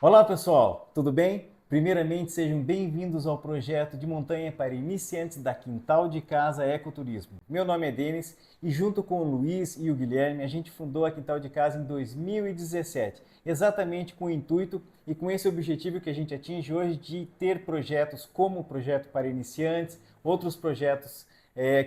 Olá pessoal, tudo bem? Primeiramente, sejam bem-vindos ao projeto de montanha para iniciantes da Quintal de Casa Ecoturismo. Meu nome é Denis e junto com o Luiz e o Guilherme, a gente fundou a Quintal de Casa em 2017, exatamente com o intuito e com esse objetivo que a gente atinge hoje de ter projetos como o projeto para iniciantes, outros projetos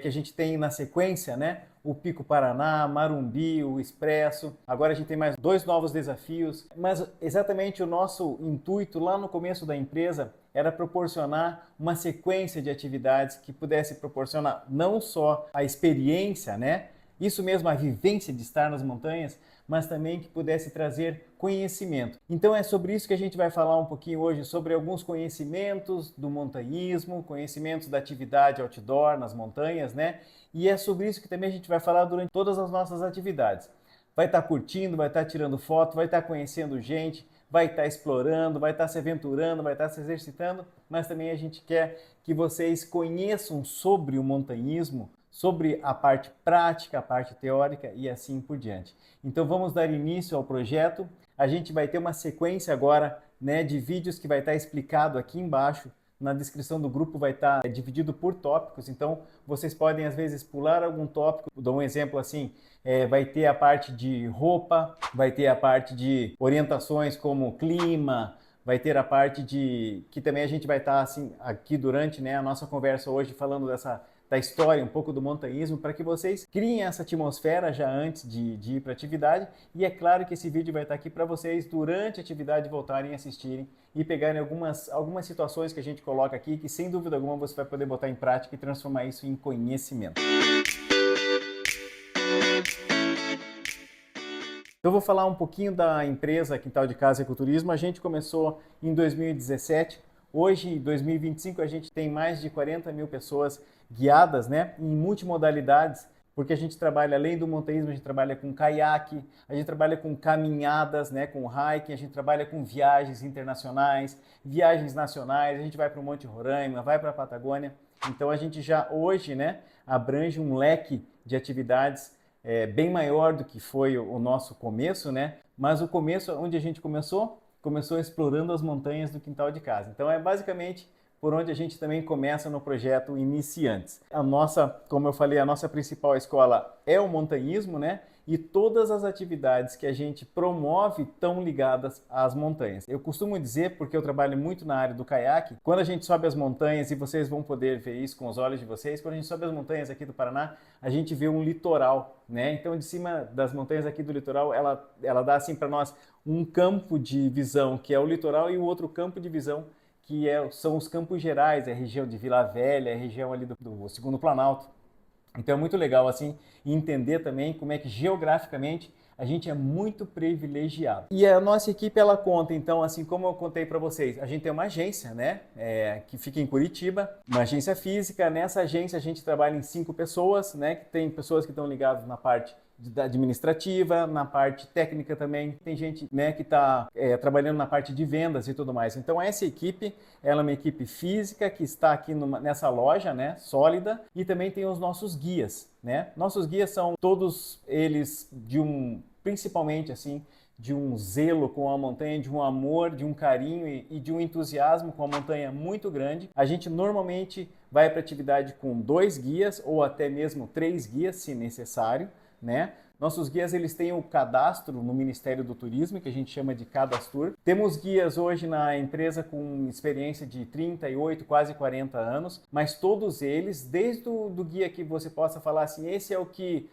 que a gente tem na sequência, né? O Pico Paraná, Marumbi, o Expresso. Agora a gente tem mais dois novos desafios. Mas exatamente o nosso intuito lá no começo da empresa era proporcionar uma sequência de atividades que pudesse proporcionar não só a experiência, né? Isso mesmo, a vivência de estar nas montanhas, mas também que pudesse trazer conhecimento. Então é sobre isso que a gente vai falar um pouquinho hoje, sobre alguns conhecimentos do montanhismo, conhecimentos da atividade outdoor nas montanhas, né? E é sobre isso que também a gente vai falar durante todas as nossas atividades. Vai estar curtindo, vai estar tirando foto, vai estar conhecendo gente, vai estar explorando, vai estar se aventurando, vai estar se exercitando, mas também a gente quer que vocês conheçam sobre o montanhismo, sobre a parte prática, a parte teórica e assim por diante. Então vamos dar início ao projeto. A gente vai ter uma sequência agora, né, de vídeos que vai estar explicado aqui embaixo. Na descrição do grupo vai estar dividido por tópicos, então vocês podem às vezes pular algum tópico. Dou um exemplo assim, vai ter a parte de roupa, vai ter a parte de orientações como clima, vai ter a parte de que também a gente vai estar assim aqui durante, né, a nossa conversa hoje falando da história, um pouco do montanhismo, para que vocês criem essa atmosfera já antes de ir para a atividade. E é claro que esse vídeo vai estar aqui para vocês durante a atividade voltarem a assistirem e pegarem algumas situações que a gente coloca aqui que sem dúvida alguma você vai poder botar em prática e transformar isso em conhecimento. Eu vou falar um pouquinho da empresa Quintal de Casa Ecoturismo. A gente começou em 2017. Hoje, em 2025, a gente tem mais de 40 mil pessoas guiadas, né, em multimodalidades, porque a gente trabalha, além do montanhismo, a gente trabalha com caiaque, a gente trabalha com caminhadas, né, com hiking, a gente trabalha com viagens internacionais, viagens nacionais, a gente vai para o Monte Roraima, vai para a Patagônia. Então a gente já hoje, né, abrange um leque de atividades bem maior do que foi o nosso começo, né? Mas o começo, onde a gente começou explorando as montanhas do quintal de casa. Então é basicamente por onde a gente também começa no projeto Iniciantes. A nossa, como eu falei, a nossa principal escola é o montanhismo, né? E todas as atividades que a gente promove estão ligadas às montanhas. Eu costumo dizer, porque eu trabalho muito na área do caiaque, quando a gente sobe as montanhas, e vocês vão poder ver isso com os olhos de vocês, quando a gente sobe as montanhas aqui do Paraná, a gente vê um litoral, né? Então, de cima das montanhas aqui do litoral, ela dá assim para nós um campo de visão, que é o litoral, e o outro campo de visão, que são os Campos Gerais, a região de Vila Velha, a região ali do Segundo Planalto. Então é muito legal assim entender também como é que geograficamente a gente é muito privilegiado. E a nossa equipe ela conta, então, assim como eu contei para vocês, a gente tem uma agência, né, que fica em Curitiba, uma agência física. Nessa agência a gente trabalha em 5 pessoas, né, que tem pessoas que estão ligadas na parte administrativa, na parte técnica também. Tem gente, né, que está trabalhando na parte de vendas e tudo mais. Então essa equipe, ela é uma equipe física que está aqui nessa loja, né, sólida, e também tem os nossos guias, né? Nossos guias são todos eles principalmente assim, de um zelo com a montanha, de um amor, de um carinho e de um entusiasmo com a montanha muito grande. A gente normalmente vai para atividade com 2 guias ou até mesmo 3 guias, se necessário, né? Nossos guias eles têm o cadastro no Ministério do Turismo, que a gente chama de Cadastur. Temos guias hoje na empresa com experiência de 38, quase 40 anos, mas todos eles, desde do guia que você possa falar assim, esse é o que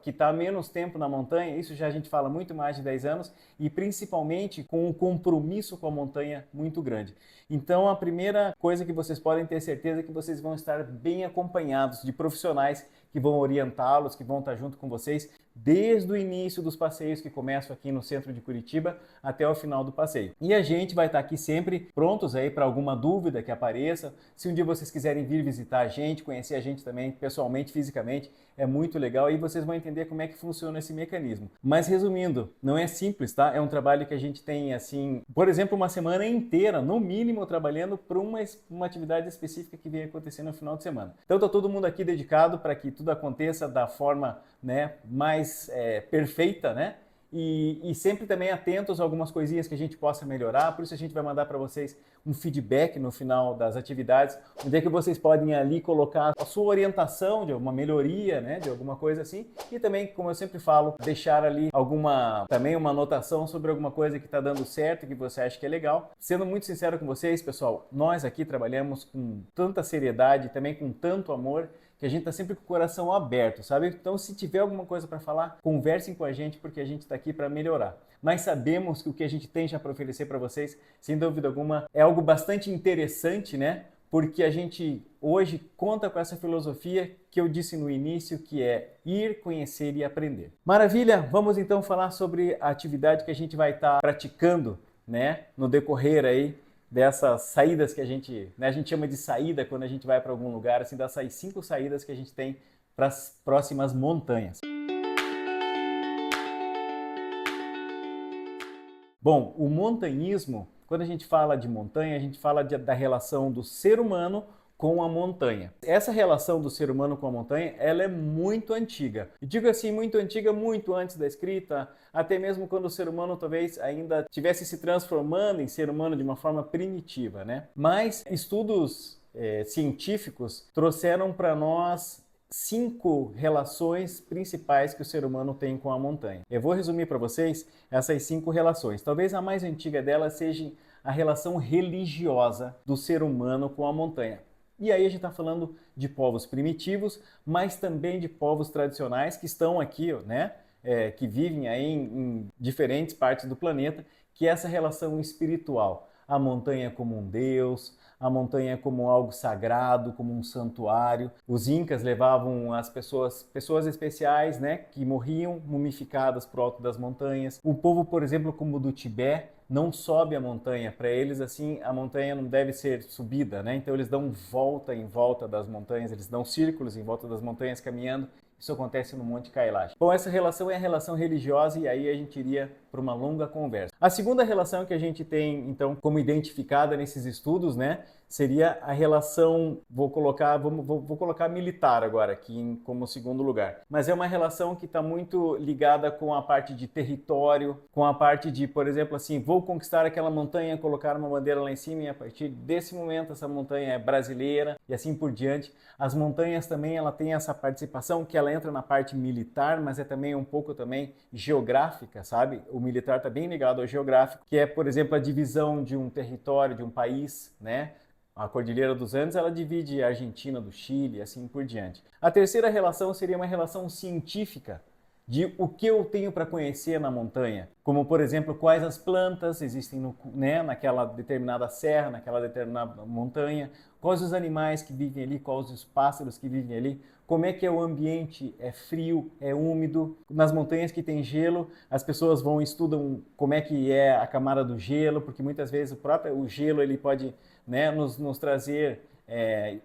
está menos tempo na montanha, isso já a gente fala muito mais de 10 anos, e principalmente com um compromisso com a montanha muito grande. Então a primeira coisa que vocês podem ter certeza é que vocês vão estar bem acompanhados de profissionais que vão orientá-los, que vão estar junto com vocês desde o início dos passeios que começam aqui no centro de Curitiba até o final do passeio. E a gente vai estar aqui sempre prontos aí para alguma dúvida que apareça. Se um dia vocês quiserem vir visitar a gente, conhecer a gente também pessoalmente, fisicamente, é muito legal e vocês vão entender como é que funciona esse mecanismo. Mas resumindo, não é simples, tá? É um trabalho que a gente tem assim, por exemplo, uma semana inteira, no mínimo, trabalhando para uma atividade específica que vem acontecer no final de semana. Então tá todo mundo aqui dedicado para que tudo aconteça da forma, né, mais perfeita, né? e sempre também atentos a algumas coisinhas que a gente possa melhorar. Por isso a gente vai mandar para vocês um feedback no final das atividades, onde é que vocês podem ali colocar a sua orientação de alguma melhoria, né, de alguma coisa assim, e também, como eu sempre falo, deixar ali também uma anotação sobre alguma coisa que está dando certo, que você acha que é legal. Sendo muito sincero com vocês, pessoal, nós aqui trabalhamos com tanta seriedade, também com tanto amor, que a gente está sempre com o coração aberto, sabe? Então, se tiver alguma coisa para falar, conversem com a gente, porque a gente está aqui para melhorar. Mas sabemos que o que a gente tem já para oferecer para vocês, sem dúvida alguma, é algo bastante interessante, né? Porque a gente hoje conta com essa filosofia que eu disse no início, que é ir, conhecer e aprender. Maravilha! Vamos então falar sobre a atividade que a gente vai estar praticando, né, no decorrer aí dessas saídas que a gente chama de saída quando a gente vai para algum lugar, assim, dessas 5 saídas que a gente tem para as próximas montanhas. Bom, o montanhismo, quando a gente fala de montanha, a gente fala da relação do ser humano com a montanha. Essa relação do ser humano com a montanha, ela é muito antiga. E digo assim, muito antiga, muito antes da escrita, até mesmo quando o ser humano talvez ainda estivesse se transformando em ser humano de uma forma primitiva, né? Mas estudos científicos trouxeram para nós 5 relações principais que o ser humano tem com a montanha. Eu vou resumir para vocês essas 5 relações. Talvez a mais antiga delas seja a relação religiosa do ser humano com a montanha. E aí a gente está falando de povos primitivos, mas também de povos tradicionais que estão aqui, né, que vivem aí em diferentes partes do planeta, que é essa relação espiritual. A montanha como um deus, a montanha como algo sagrado, como um santuário. Os incas levavam as pessoas especiais, né, que morriam mumificadas pro alto das montanhas. O povo, por exemplo, como o do Tibete, não sobe a montanha. Para eles, assim, a montanha não deve ser subida, né? Então eles dão volta em volta das montanhas, eles dão círculos em volta das montanhas caminhando. Isso acontece no Monte Kailash. Bom, essa relação é a relação religiosa e aí a gente iria para uma longa conversa. A segunda relação que a gente tem, então, como identificada nesses estudos, né, seria a relação, vou colocar militar agora aqui como segundo lugar. Mas é uma relação que está muito ligada com a parte de território, com a parte de, por exemplo, assim, vou conquistar aquela montanha, colocar uma bandeira lá em cima e a partir desse momento essa montanha é brasileira e assim por diante. As montanhas também, ela tem essa participação que ela entra na parte militar, mas é também um pouco também geográfica, sabe? O militar está bem ligado ao geográfico, que é, por exemplo, a divisão de um território, de um país, né? A Cordilheira dos Andes, ela divide a Argentina do Chile e assim por diante. A terceira relação seria uma relação científica, de o que eu tenho para conhecer na montanha, como por exemplo quais as plantas existem naquela determinada serra, naquela determinada montanha, quais os animais que vivem ali, quais os pássaros que vivem ali, como é que é o ambiente, é frio, é úmido. Nas montanhas que tem gelo, as pessoas vão e estudam como é que é a camada do gelo, porque muitas vezes o gelo ele pode, né, nos trazer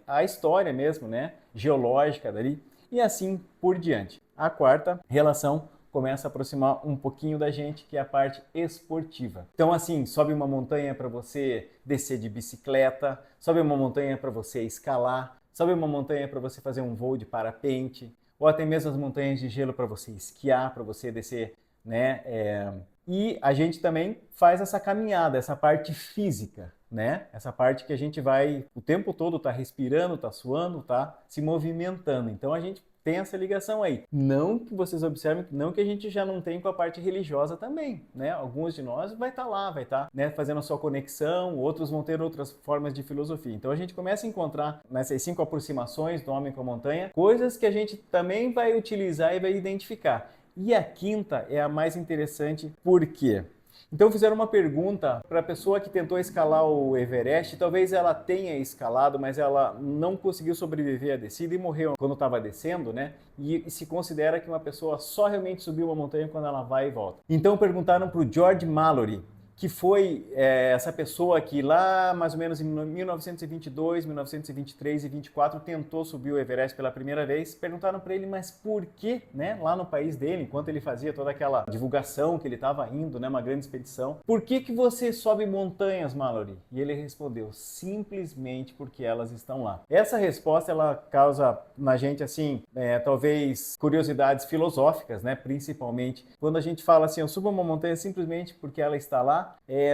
a história mesmo, né, geológica dali, e assim por diante. A quarta relação começa a aproximar um pouquinho da gente, que é a parte esportiva. Então, assim, sobe uma montanha para você descer de bicicleta, sobe uma montanha para você escalar, sobe uma montanha para você fazer um voo de parapente, ou até mesmo as montanhas de gelo para você esquiar, para você descer, né? E a gente também faz essa caminhada, essa parte física, né? Essa parte que a gente vai o tempo todo tá respirando, tá suando, tá se movimentando. Então a gente tem essa ligação aí. Não que vocês observem, não que a gente já não tem com a parte religiosa também, né? Alguns de nós vai estar lá, vai estar, né, fazendo a sua conexão, outros vão ter outras formas de filosofia. Então a gente começa a encontrar nessas 5 aproximações do homem com a montanha, coisas que a gente também vai utilizar e vai identificar. E a quinta é a mais interessante, por quê? Então fizeram uma pergunta para a pessoa que tentou escalar o Everest, talvez ela tenha escalado, mas ela não conseguiu sobreviver à descida e morreu quando estava descendo, né? E se considera que uma pessoa só realmente subiu uma montanha quando ela vai e volta. Então perguntaram para o George Mallory, que foi essa pessoa que lá mais ou menos em 1922, 1923 e 24 tentou subir o Everest pela primeira vez. Perguntaram para ele, mas por que, né, lá no país dele, enquanto ele fazia toda aquela divulgação que ele estava indo, né, uma grande expedição, por que você sobe montanhas, Mallory? E ele respondeu, simplesmente porque elas estão lá. Essa resposta ela causa na gente assim, talvez curiosidades filosóficas, né, principalmente quando a gente fala assim, eu subo uma montanha simplesmente porque ela está lá.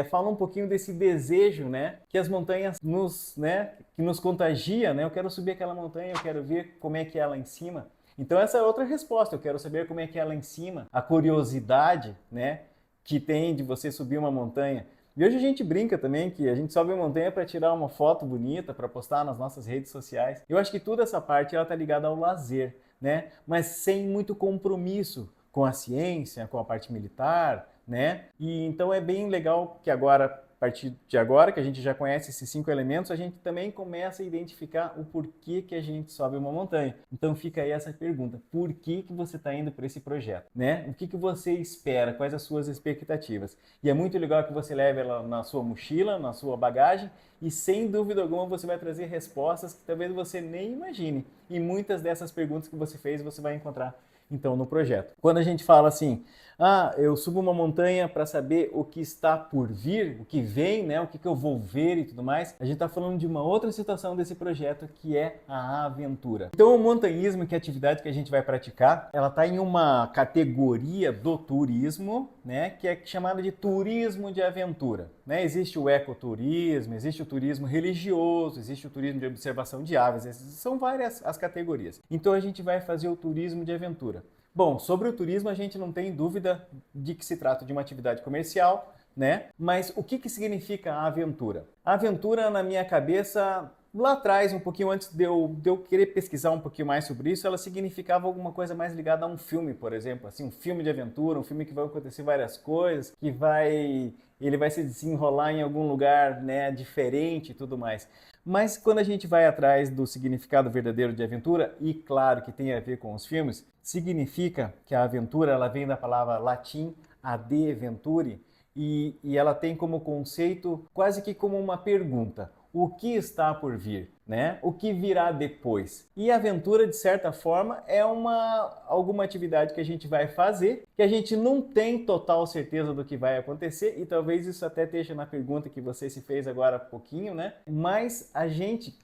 Fala um pouquinho desse desejo, né, que as montanhas que nos contagia, né? Eu quero subir aquela montanha, eu quero ver como é que é lá em cima. Então essa é outra resposta, eu quero saber como é que é lá em cima, a curiosidade, né, que tem de você subir uma montanha. E hoje a gente brinca também que a gente sobe a montanha para tirar uma foto bonita, para postar nas nossas redes sociais. Eu acho que toda essa parte ela tá ligada ao lazer, né, mas sem muito compromisso com a ciência, com a parte militar, né? E então é bem legal que agora, a partir de agora, que a gente já conhece esses 5 elementos, a gente também começa a identificar o porquê que a gente sobe uma montanha. Então fica aí essa pergunta, por que você está indo para esse projeto, né? O que você espera, quais as suas expectativas? E é muito legal que você leve ela na sua mochila, na sua bagagem, e sem dúvida alguma você vai trazer respostas que talvez você nem imagine. E muitas dessas perguntas que você fez, você vai encontrar então no projeto. Quando a gente fala assim, eu subo uma montanha para saber o que está por vir, o que vem, né, o que eu vou ver e tudo mais, a gente está falando de uma outra situação desse projeto que é a aventura. Então o montanhismo, que é a atividade que a gente vai praticar, ela está em uma categoria do turismo, né, que é chamada de turismo de aventura. Né? Existe o ecoturismo, existe o turismo religioso, existe o turismo de observação de aves, são várias as categorias. Então a gente vai fazer o turismo de aventura. Bom, sobre o turismo a gente não tem dúvida de que se trata de uma atividade comercial, né? Mas o que significa a aventura? A aventura, na minha cabeça, lá atrás, um pouquinho antes de eu querer pesquisar um pouquinho mais sobre isso, ela significava alguma coisa mais ligada a um filme, por exemplo, assim, um filme de aventura, um filme que vai acontecer várias coisas, ele vai se desenrolar em algum lugar, né, diferente e tudo mais. Mas quando a gente vai atrás do significado verdadeiro de aventura, e claro que tem a ver com os filmes, significa que a aventura ela vem da palavra latim ad venturi e ela tem como conceito quase que como uma pergunta. O que está por vir, né? O que virá depois? E a aventura, de certa forma, é alguma atividade que a gente vai fazer, que a gente não tem total certeza do que vai acontecer, e talvez isso até esteja na pergunta que você se fez agora há pouquinho, né? Mas a gente,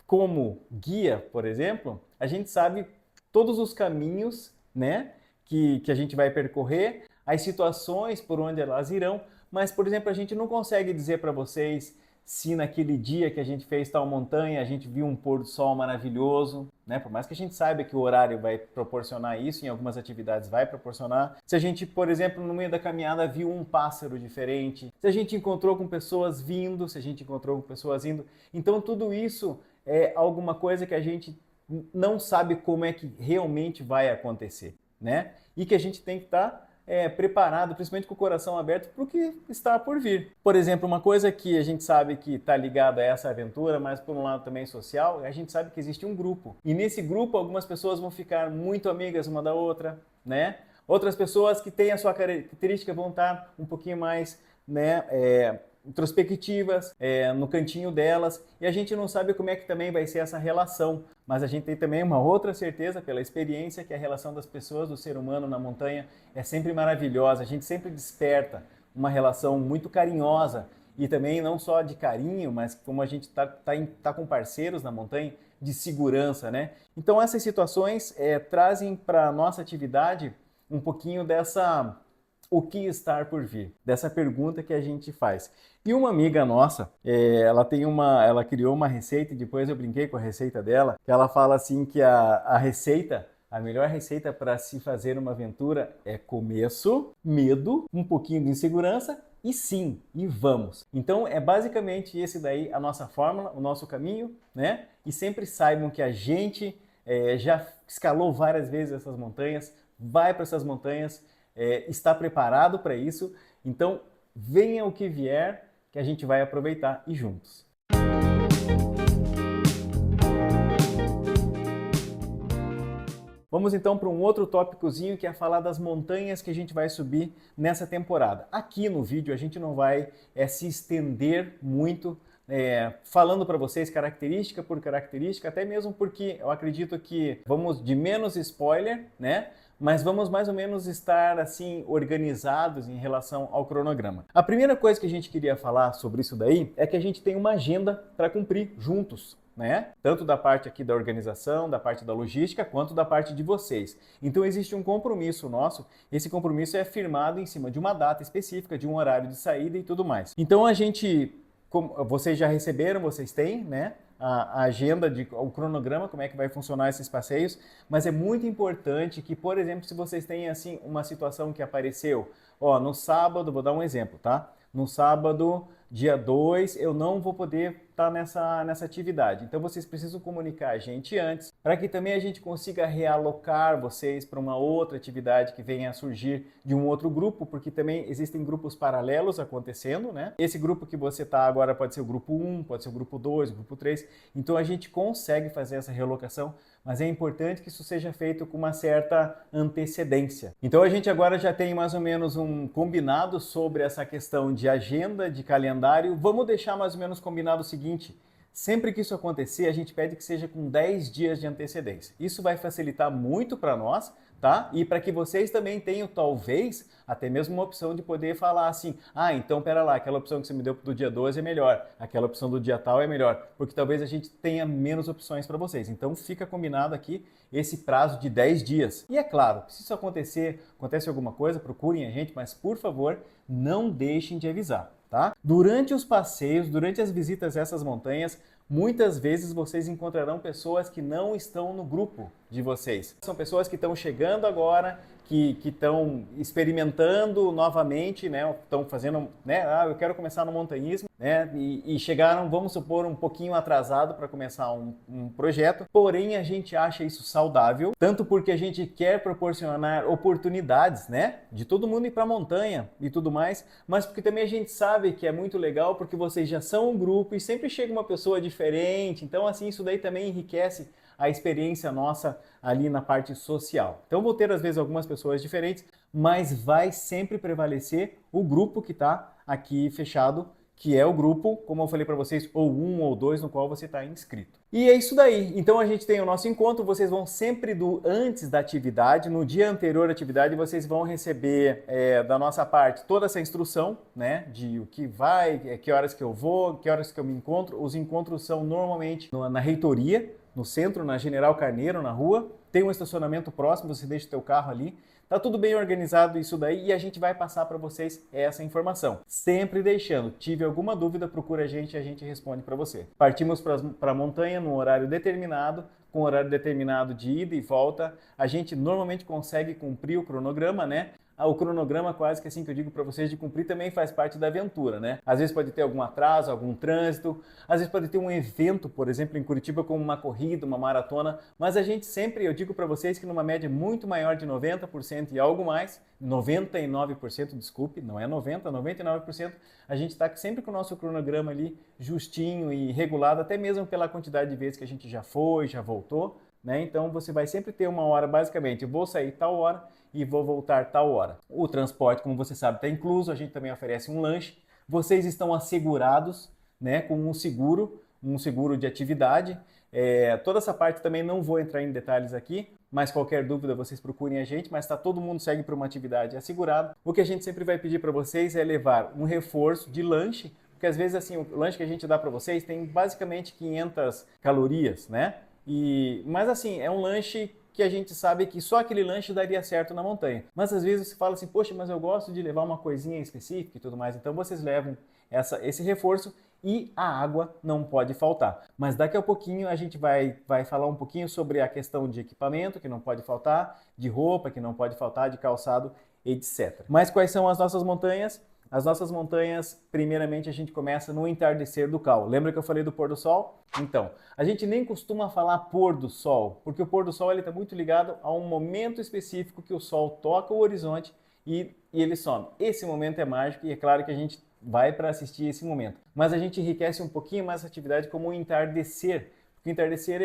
como guia, por exemplo, a gente sabe todos os caminhos, né, que a gente vai percorrer, as situações por onde elas irão, mas, por exemplo, a gente não consegue dizer para vocês se naquele dia que a gente fez tal montanha, a gente viu um pôr do sol maravilhoso, né? Por mais que a gente saiba que o horário vai proporcionar isso, em algumas atividades vai proporcionar. Se a gente, por exemplo, no meio da caminhada viu um pássaro diferente, se a gente encontrou com pessoas vindo, se a gente encontrou com pessoas indo. Então tudo isso é alguma coisa que a gente não sabe como é que realmente vai acontecer, né? E que a gente tem que estar preparado, principalmente com o coração aberto para o que está por vir. Por exemplo, uma coisa que a gente sabe que está ligada a essa aventura, mas por um lado também social, a gente sabe que existe um grupo. E nesse grupo algumas pessoas vão ficar muito amigas uma da outra, né? Outras pessoas que têm a sua característica vão estar um pouquinho mais, né, introspectivas, no cantinho delas, e a gente não sabe como é que também vai ser essa relação, mas a gente tem também uma outra certeza pela experiência que a relação das pessoas, do ser humano na montanha é sempre maravilhosa, a gente sempre desperta uma relação muito carinhosa e também não só de carinho, mas como a gente tá com parceiros na montanha, de segurança, né? Então essas situações trazem para a nossa atividade um pouquinho dessa o que estar por vir, dessa pergunta que a gente faz. E uma amiga nossa, ela criou uma receita, e depois eu brinquei com a receita dela, que ela fala assim que a melhor receita para se fazer uma aventura é começo, medo, um pouquinho de insegurança e sim, e vamos. Então é basicamente esse daí a nossa fórmula, o nosso caminho, né? E sempre saibam que a gente já escalou várias vezes essas montanhas, vai para essas montanhas, está preparado para isso, então venha o que vier, que a gente vai aproveitar e juntos. Vamos então para um outro tópicozinho que é falar das montanhas que a gente vai subir nessa temporada. Aqui no vídeo a gente não vai se estender muito falando para vocês característica por característica, até mesmo porque eu acredito que vamos de menos spoiler, né? Mas vamos mais ou menos estar assim organizados em relação ao cronograma. A primeira coisa que a gente queria falar sobre isso daí é que a gente tem uma agenda para cumprir juntos, né? Tanto da parte aqui da organização, da parte da logística, quanto da parte de vocês. Então existe um compromisso nosso, esse compromisso é firmado em cima de uma data específica, de um horário de saída e tudo mais. Então a gente, como vocês já receberam, vocês têm, né? A agenda, o cronograma, como é que vai funcionar esses passeios, mas é muito importante que, por exemplo, se vocês têm assim uma situação que apareceu, ó, no sábado, vou dar um exemplo, tá? No sábado, dia 2, eu não vou poder estar nessa atividade. Então vocês precisam comunicar a gente antes, para que também a gente consiga realocar vocês para uma outra atividade que venha a surgir de um outro grupo, porque também existem grupos paralelos acontecendo, né? Esse grupo que você está agora pode ser o grupo 1, pode ser o grupo 2, o grupo 3. Então a gente consegue fazer essa realocação, mas é importante que isso seja feito com uma certa antecedência. Então a gente agora já tem mais ou menos um combinado sobre essa questão de agenda, de calendário. Vamos deixar mais ou menos combinado o seguinte: sempre que isso acontecer, a gente pede que seja com 10 dias de antecedência. Isso vai facilitar muito para nós, tá? E para que vocês também tenham, talvez, até mesmo uma opção de poder falar assim, ah, então pera lá, aquela opção que você me deu do dia 12 é melhor, aquela opção do dia tal é melhor, porque talvez a gente tenha menos opções para vocês. Então fica combinado aqui esse prazo de 10 dias. E é claro, se isso acontece alguma coisa, procurem a gente, mas por favor, não deixem de avisar. Tá? Durante os passeios, durante as visitas a essas montanhas, muitas vezes vocês encontrarão pessoas que não estão no grupo de vocês. São pessoas que estão chegando agora, que estão experimentando novamente, né? Estão fazendo, né? Ah, eu quero começar no montanhismo, né? E chegaram, vamos supor, um pouquinho atrasado para começar um projeto. Porém, a gente acha isso saudável, tanto porque a gente quer proporcionar oportunidades, né? De todo mundo ir para a montanha e tudo mais, mas porque também a gente sabe que é muito legal porque vocês já são um grupo e sempre chega uma pessoa diferente. Então, assim, isso daí também enriquece a experiência nossa ali na parte social. Então vou ter às vezes algumas pessoas diferentes, mas vai sempre prevalecer o grupo que está aqui fechado, que é o grupo, como eu falei para vocês, ou 1 ou 2, no qual você está inscrito. E é isso daí. Então a gente tem o nosso encontro, vocês vão sempre antes da atividade, no dia anterior à atividade, vocês vão receber da nossa parte toda essa instrução, né, de o que vai, que horas que eu vou, que horas que eu me encontro. Os encontros são normalmente na reitoria, no centro, na General Carneiro, na rua. Tem um estacionamento próximo, você deixa o teu carro ali. Tá tudo bem organizado isso daí e a gente vai passar para vocês essa informação. Sempre deixando, tive alguma dúvida, procura a gente e a gente responde para você. Partimos para a montanha no horário determinado, com horário determinado de ida e volta. A gente normalmente consegue cumprir o cronograma, né? O cronograma, quase que assim que eu digo para vocês, de cumprir também faz parte da aventura, né? Às vezes pode ter algum atraso, algum trânsito, às vezes pode ter um evento, por exemplo, em Curitiba, como uma corrida, uma maratona, mas a gente sempre, eu digo para vocês que numa média muito maior de 90% e algo mais, 99%, desculpe, não é 90%, 99%, a gente está sempre com o nosso cronograma ali justinho e regulado, até mesmo pela quantidade de vezes que a gente já foi, já voltou, né? Então você vai sempre ter uma hora, basicamente, eu vou sair tal hora e vou voltar tal hora. O transporte, como você sabe, está incluso, a gente também oferece um lanche. Vocês estão assegurados, né, com um seguro de atividade. Toda essa parte também não vou entrar em detalhes aqui, mas qualquer dúvida vocês procurem a gente, mas todo mundo segue para uma atividade assegurada. O que a gente sempre vai pedir para vocês é levar um reforço de lanche, porque às vezes assim, o lanche que a gente dá para vocês tem basicamente 500 calorias, né? Mas assim, é um lanche que a gente sabe que só aquele lanche daria certo na montanha. Mas às vezes você fala assim, poxa, mas eu gosto de levar uma coisinha específica e tudo mais. Então vocês levam esse reforço e a água não pode faltar. Mas daqui a pouquinho a gente vai falar um pouquinho sobre a questão de equipamento, que não pode faltar, de roupa, que não pode faltar, de calçado, etc. Mas quais são as nossas montanhas? As nossas montanhas, primeiramente, a gente começa no entardecer do Cal. Lembra que eu falei do pôr do sol? Então, a gente nem costuma falar pôr do sol, porque o pôr do sol está muito ligado a um momento específico que o sol toca o horizonte e ele some. Esse momento é mágico e é claro que a gente vai para assistir esse momento. Mas a gente enriquece um pouquinho mais essa atividade como o entardecer, porque O entardecer,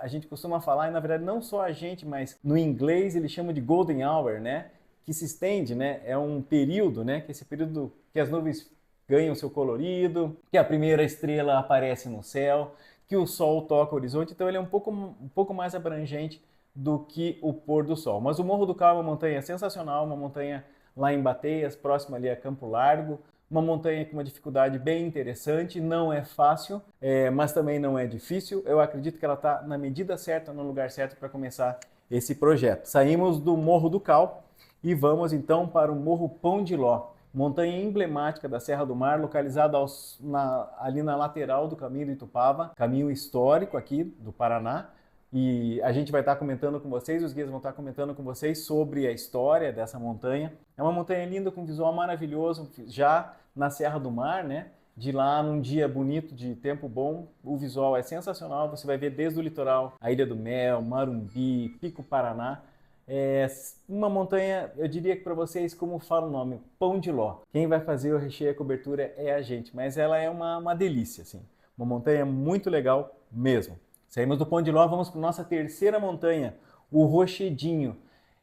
a gente costuma falar, e na verdade não só a gente, mas no inglês ele chama de golden hour, né? Que se estende, né? É um período, né? Que é esse período que as nuvens ganham seu colorido, que a primeira estrela aparece no céu, que o sol toca o horizonte, então ele é um pouco mais abrangente do que o pôr do sol. Mas o Morro do Cal é uma montanha sensacional, uma montanha lá em Bateias, próximo ali a Campo Largo, uma montanha com uma dificuldade bem interessante, não é fácil, mas também não é difícil. Eu acredito que ela está na medida certa, no lugar certo para começar esse projeto. Saímos do Morro do Cal e vamos então para o Morro Pão de Ló, montanha emblemática da Serra do Mar, localizada ali na lateral do caminho do Itupava, caminho histórico aqui do Paraná. E a gente vai estar comentando com vocês, os guias vão estar comentando com vocês sobre a história dessa montanha. É uma montanha linda, com visual maravilhoso, já na Serra do Mar, né? De lá, num dia bonito, de tempo bom, o visual é sensacional. Você vai ver desde o litoral, a Ilha do Mel, Marumbi, Pico Paraná. É uma montanha, eu diria que para vocês, como fala o nome, Pão de Ló. Quem vai fazer o recheio e a cobertura é a gente, mas ela é uma delícia, assim. Uma montanha muito legal mesmo. Saímos do Pão de Ló, vamos para a nossa terceira montanha, o Rochedinho.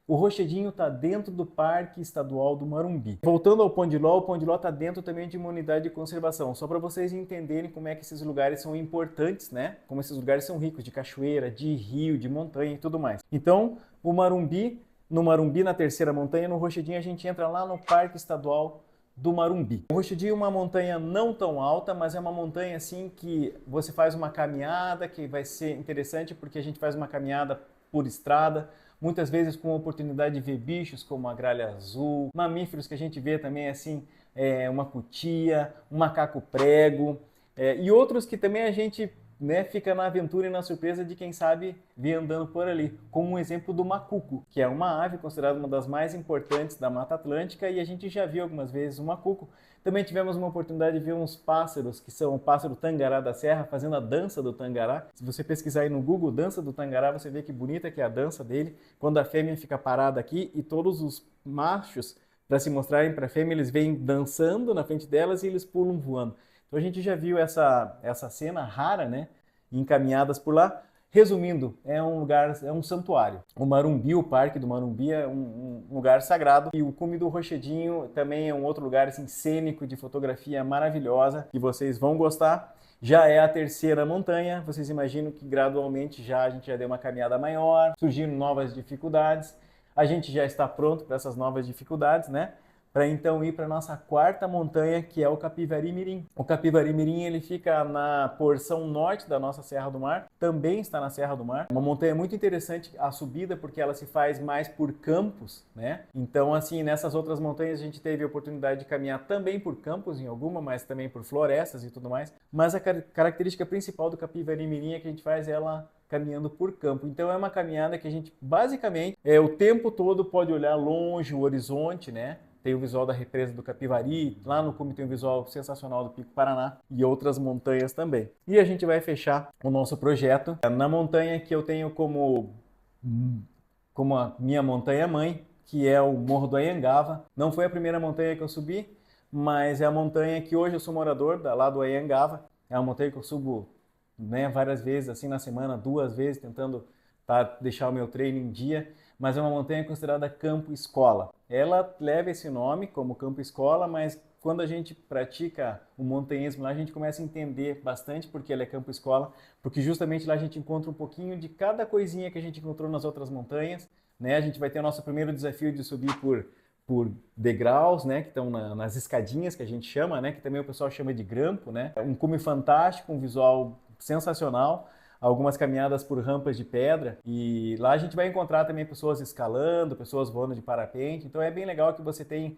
O Rochedinho está dentro do Parque Estadual do Marumbi. Voltando ao Pão de Ló, o Pão de Ló está dentro também de uma unidade de conservação. Só para vocês entenderem como é que esses lugares são importantes, né? Como esses lugares são ricos de cachoeira, de rio, de montanha e tudo mais. Então, o Marumbi, no Marumbi, na terceira montanha, no Rochedinho, a gente entra lá no Parque Estadual do Marumbi. O Rochedinho é uma montanha não tão alta, mas é uma montanha assim que você faz uma caminhada que vai ser interessante porque a gente faz uma caminhada por estrada, muitas vezes com a oportunidade de ver bichos como a gralha azul, mamíferos que a gente vê também assim, uma cutia, um macaco prego, e outros que também a gente, né, fica na aventura e na surpresa de quem sabe vir andando por ali, como um exemplo do macuco, que é uma ave considerada uma das mais importantes da Mata Atlântica e a gente já viu algumas vezes o macuco. Também tivemos uma oportunidade de ver uns pássaros, que são o pássaro tangará da serra, fazendo a dança do tangará. Se você pesquisar aí no Google, dança do tangará, você vê que bonita que é a dança dele, quando a fêmea fica parada aqui e todos os machos, para se mostrarem para a fêmea, eles vêm dançando na frente delas e eles pulam voando. Então a gente já viu essa cena rara, né, encaminhadas por lá. Resumindo, é um lugar, é um santuário. O Marumbi, o Parque do Marumbi é um lugar sagrado e o Cume do Rochedinho também é um outro lugar assim, cênico de fotografia maravilhosa que vocês vão gostar. Já é a terceira montanha, vocês imaginam que gradualmente a gente já deu uma caminhada maior, surgiram novas dificuldades. A gente já está pronto para essas novas dificuldades, né? Para então ir para a nossa quarta montanha, que é o Capivari Mirim. O Capivari Mirim ele fica na porção norte da nossa Serra do Mar, também está na Serra do Mar. Uma montanha muito interessante a subida, porque ela se faz mais por campos, né? Então, assim, nessas outras montanhas a gente teve a oportunidade de caminhar também por campos em alguma, mas também por florestas e tudo mais. Mas a característica principal do Capivari Mirim é que a gente faz ela caminhando por campo. Então é uma caminhada que a gente basicamente o tempo todo pode olhar longe o horizonte, né? Tem o visual da represa do Capivari, lá no cume tem o visual sensacional do Pico Paraná e outras montanhas também. E a gente vai fechar o nosso projeto na montanha que eu tenho como a minha montanha mãe, que é o Morro do Anhangava. Não foi a primeira montanha que eu subi, mas é a montanha que hoje eu sou morador lá do Anhangava. É uma montanha que eu subo, né, várias vezes assim na semana, 2 vezes, tentando deixar o meu treino em dia. Mas é uma montanha considerada campo escola. Ela leva esse nome como campo escola, mas quando a gente pratica o montanhismo lá, a gente começa a entender bastante porque ela é campo escola, porque justamente lá a gente encontra um pouquinho de cada coisinha que a gente encontrou nas outras montanhas, né? A gente vai ter o nosso primeiro desafio de subir por degraus, né, que estão nas escadinhas que a gente chama, né, que também o pessoal chama de grampo, né? É um cume fantástico, um visual sensacional. Algumas caminhadas por rampas de pedra e lá a gente vai encontrar também pessoas escalando, pessoas voando de parapente, então é bem legal que você tem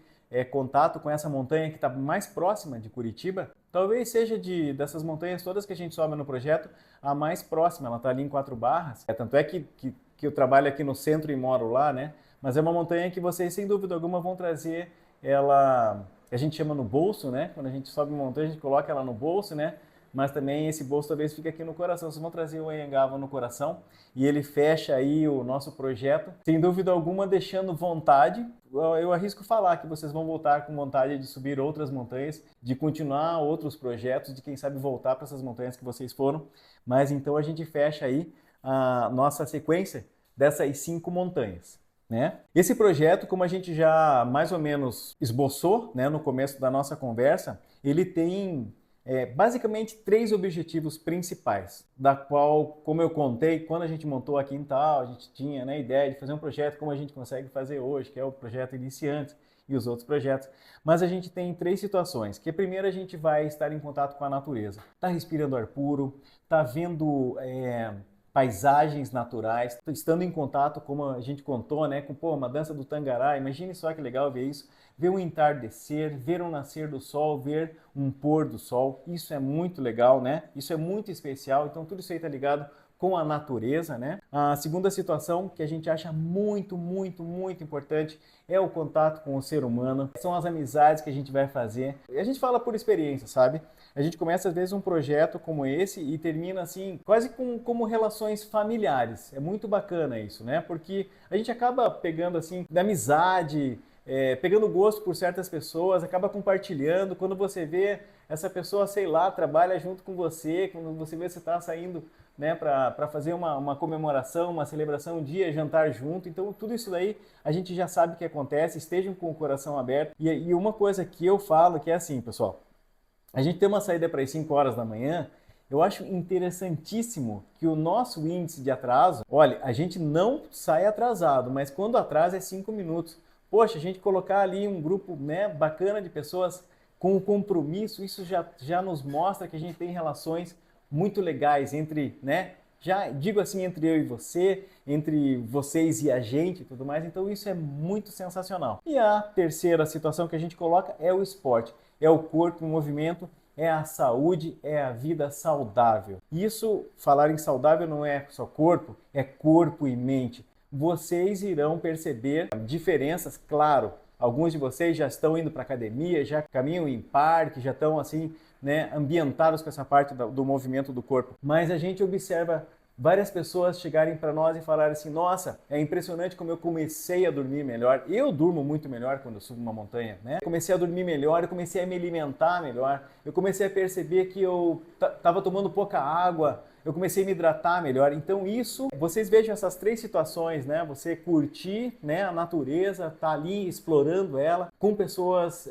contato com essa montanha que está mais próxima de Curitiba. Talvez seja dessas montanhas todas que a gente sobe no projeto, a mais próxima, ela está ali em Quatro Barras, tanto é que eu trabalho aqui no centro e moro lá, né? Mas é uma montanha que vocês sem dúvida alguma vão trazer ela, a gente chama no bolso, né? Quando a gente sobe uma montanha a gente coloca ela no bolso, né? mas também esse bolso talvez fique aqui no coração. Vocês vão trazer o Anhangaba no coração e ele fecha aí o nosso projeto, sem dúvida alguma deixando vontade. Eu arrisco falar que vocês vão voltar com vontade de subir outras montanhas, de continuar outros projetos, de quem sabe voltar para essas montanhas que vocês foram. Mas então a gente fecha aí a nossa sequência dessas 5 montanhas, né? Esse projeto, como a gente já mais ou menos esboçou, né, no começo da nossa conversa, ele tem basicamente 3 objetivos principais, da qual, como eu contei, quando a gente montou a Quintal, a gente tinha, né, a ideia de fazer um projeto como a gente consegue fazer hoje, que é o projeto Iniciantes e os outros projetos. Mas a gente tem 3 situações, que primeiro a gente vai estar em contato com a natureza, tá respirando ar puro, tá vendo paisagens naturais, estando em contato, como a gente contou, né, com uma dança do Tangará. Imagine só que legal ver isso, ver um entardecer, ver um nascer do sol, ver um pôr do sol. Isso é muito legal, né? Isso é muito especial. Então tudo isso aí está ligado com a natureza, né? A segunda situação que a gente acha muito, muito, muito importante é o contato com o ser humano. São as amizades que a gente vai fazer. E a gente fala por experiência, sabe? A gente começa às vezes um projeto como esse e termina assim, quase como relações familiares. É muito bacana isso, né? Porque a gente acaba pegando assim, da amizade, pegando gosto por certas pessoas, acaba compartilhando. Quando você vê essa pessoa, sei lá, trabalha junto com você, quando você vê você está saindo, né, para fazer uma comemoração, uma celebração, um dia, jantar junto. Então tudo isso daí a gente já sabe que acontece, estejam com o coração aberto. E uma coisa que eu falo que é assim, pessoal, a gente tem uma saída para as 5 horas da manhã. Eu acho interessantíssimo que o nosso índice de atraso, olha, a gente não sai atrasado, mas quando atrasa é 5 minutos. Poxa, a gente colocar ali um grupo, né, bacana de pessoas com compromisso, isso já nos mostra que a gente tem relações muito legais entre, né, já digo assim, entre eu e você, entre vocês e a gente e tudo mais. Então isso é muito sensacional. E a terceira situação que a gente coloca é o esporte. É o corpo em movimento, é a saúde, é a vida saudável. Isso, falar em saudável não é só corpo, é corpo e mente. Vocês irão perceber diferenças, claro. Alguns de vocês já estão indo para academia, já caminham em parque, já estão assim, né, ambientados com essa parte do movimento do corpo. Mas a gente observa várias pessoas chegarem para nós e falarem assim: nossa, é impressionante como eu comecei a dormir melhor. Eu durmo muito melhor quando eu subo uma montanha, né? Comecei a dormir melhor, eu comecei a me alimentar melhor, eu comecei a perceber que eu estava tomando pouca água, eu comecei a me hidratar melhor. Então isso, vocês vejam essas 3 situações, né? Você curtir, né, a natureza, tá ali explorando ela, com pessoas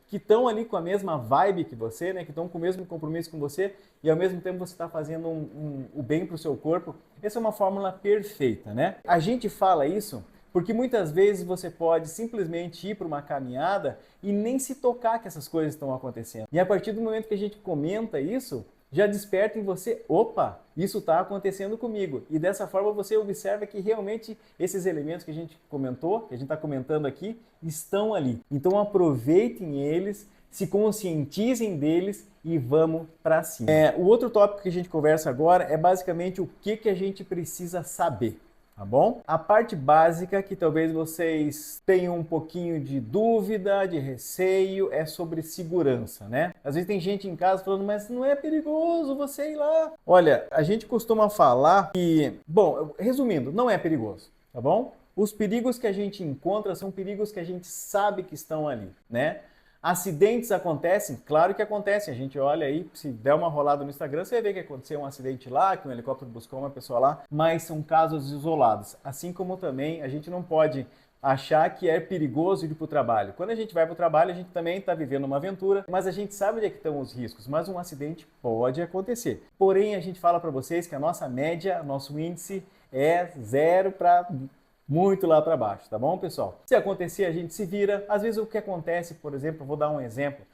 que estão ali com a mesma vibe que você, né? Que estão com o mesmo compromisso com você, e ao mesmo tempo você está fazendo o bem para o seu corpo. Essa é uma fórmula perfeita, né? A gente fala isso porque muitas vezes você pode simplesmente ir para uma caminhada e nem se tocar que essas coisas estão acontecendo. E a partir do momento que a gente comenta isso, já desperta em você: opa, isso está acontecendo comigo. E dessa forma você observa que realmente esses elementos que a gente comentou, que a gente está comentando aqui, estão ali. Então aproveitem eles, se conscientizem deles e vamos para cima. O outro tópico que a gente conversa agora é basicamente o que a gente precisa saber. Tá bom? A parte básica que talvez vocês tenham um pouquinho de dúvida, de receio, é sobre segurança, né? Às vezes tem gente em casa falando: mas não é perigoso você ir lá? Olha, a gente costuma falar que, bom, resumindo, não é perigoso, tá bom? Os perigos que a gente encontra são perigos que a gente sabe que estão ali, né? Acidentes acontecem? Claro que acontecem. A gente olha aí, se der uma rolada no Instagram, você vê que aconteceu um acidente lá, que um helicóptero buscou uma pessoa lá, mas são casos isolados. Assim como também a gente não pode achar que é perigoso ir para o trabalho. Quando a gente vai para o trabalho, a gente também está vivendo uma aventura, mas a gente sabe onde é que estão os riscos, mas um acidente pode acontecer. Porém, a gente fala para vocês que a nossa média, nosso índice é 0 para muito lá para baixo, tá bom, pessoal? Se acontecer, a gente se vira. Às vezes o que acontece, por exemplo, vou dar um exemplo.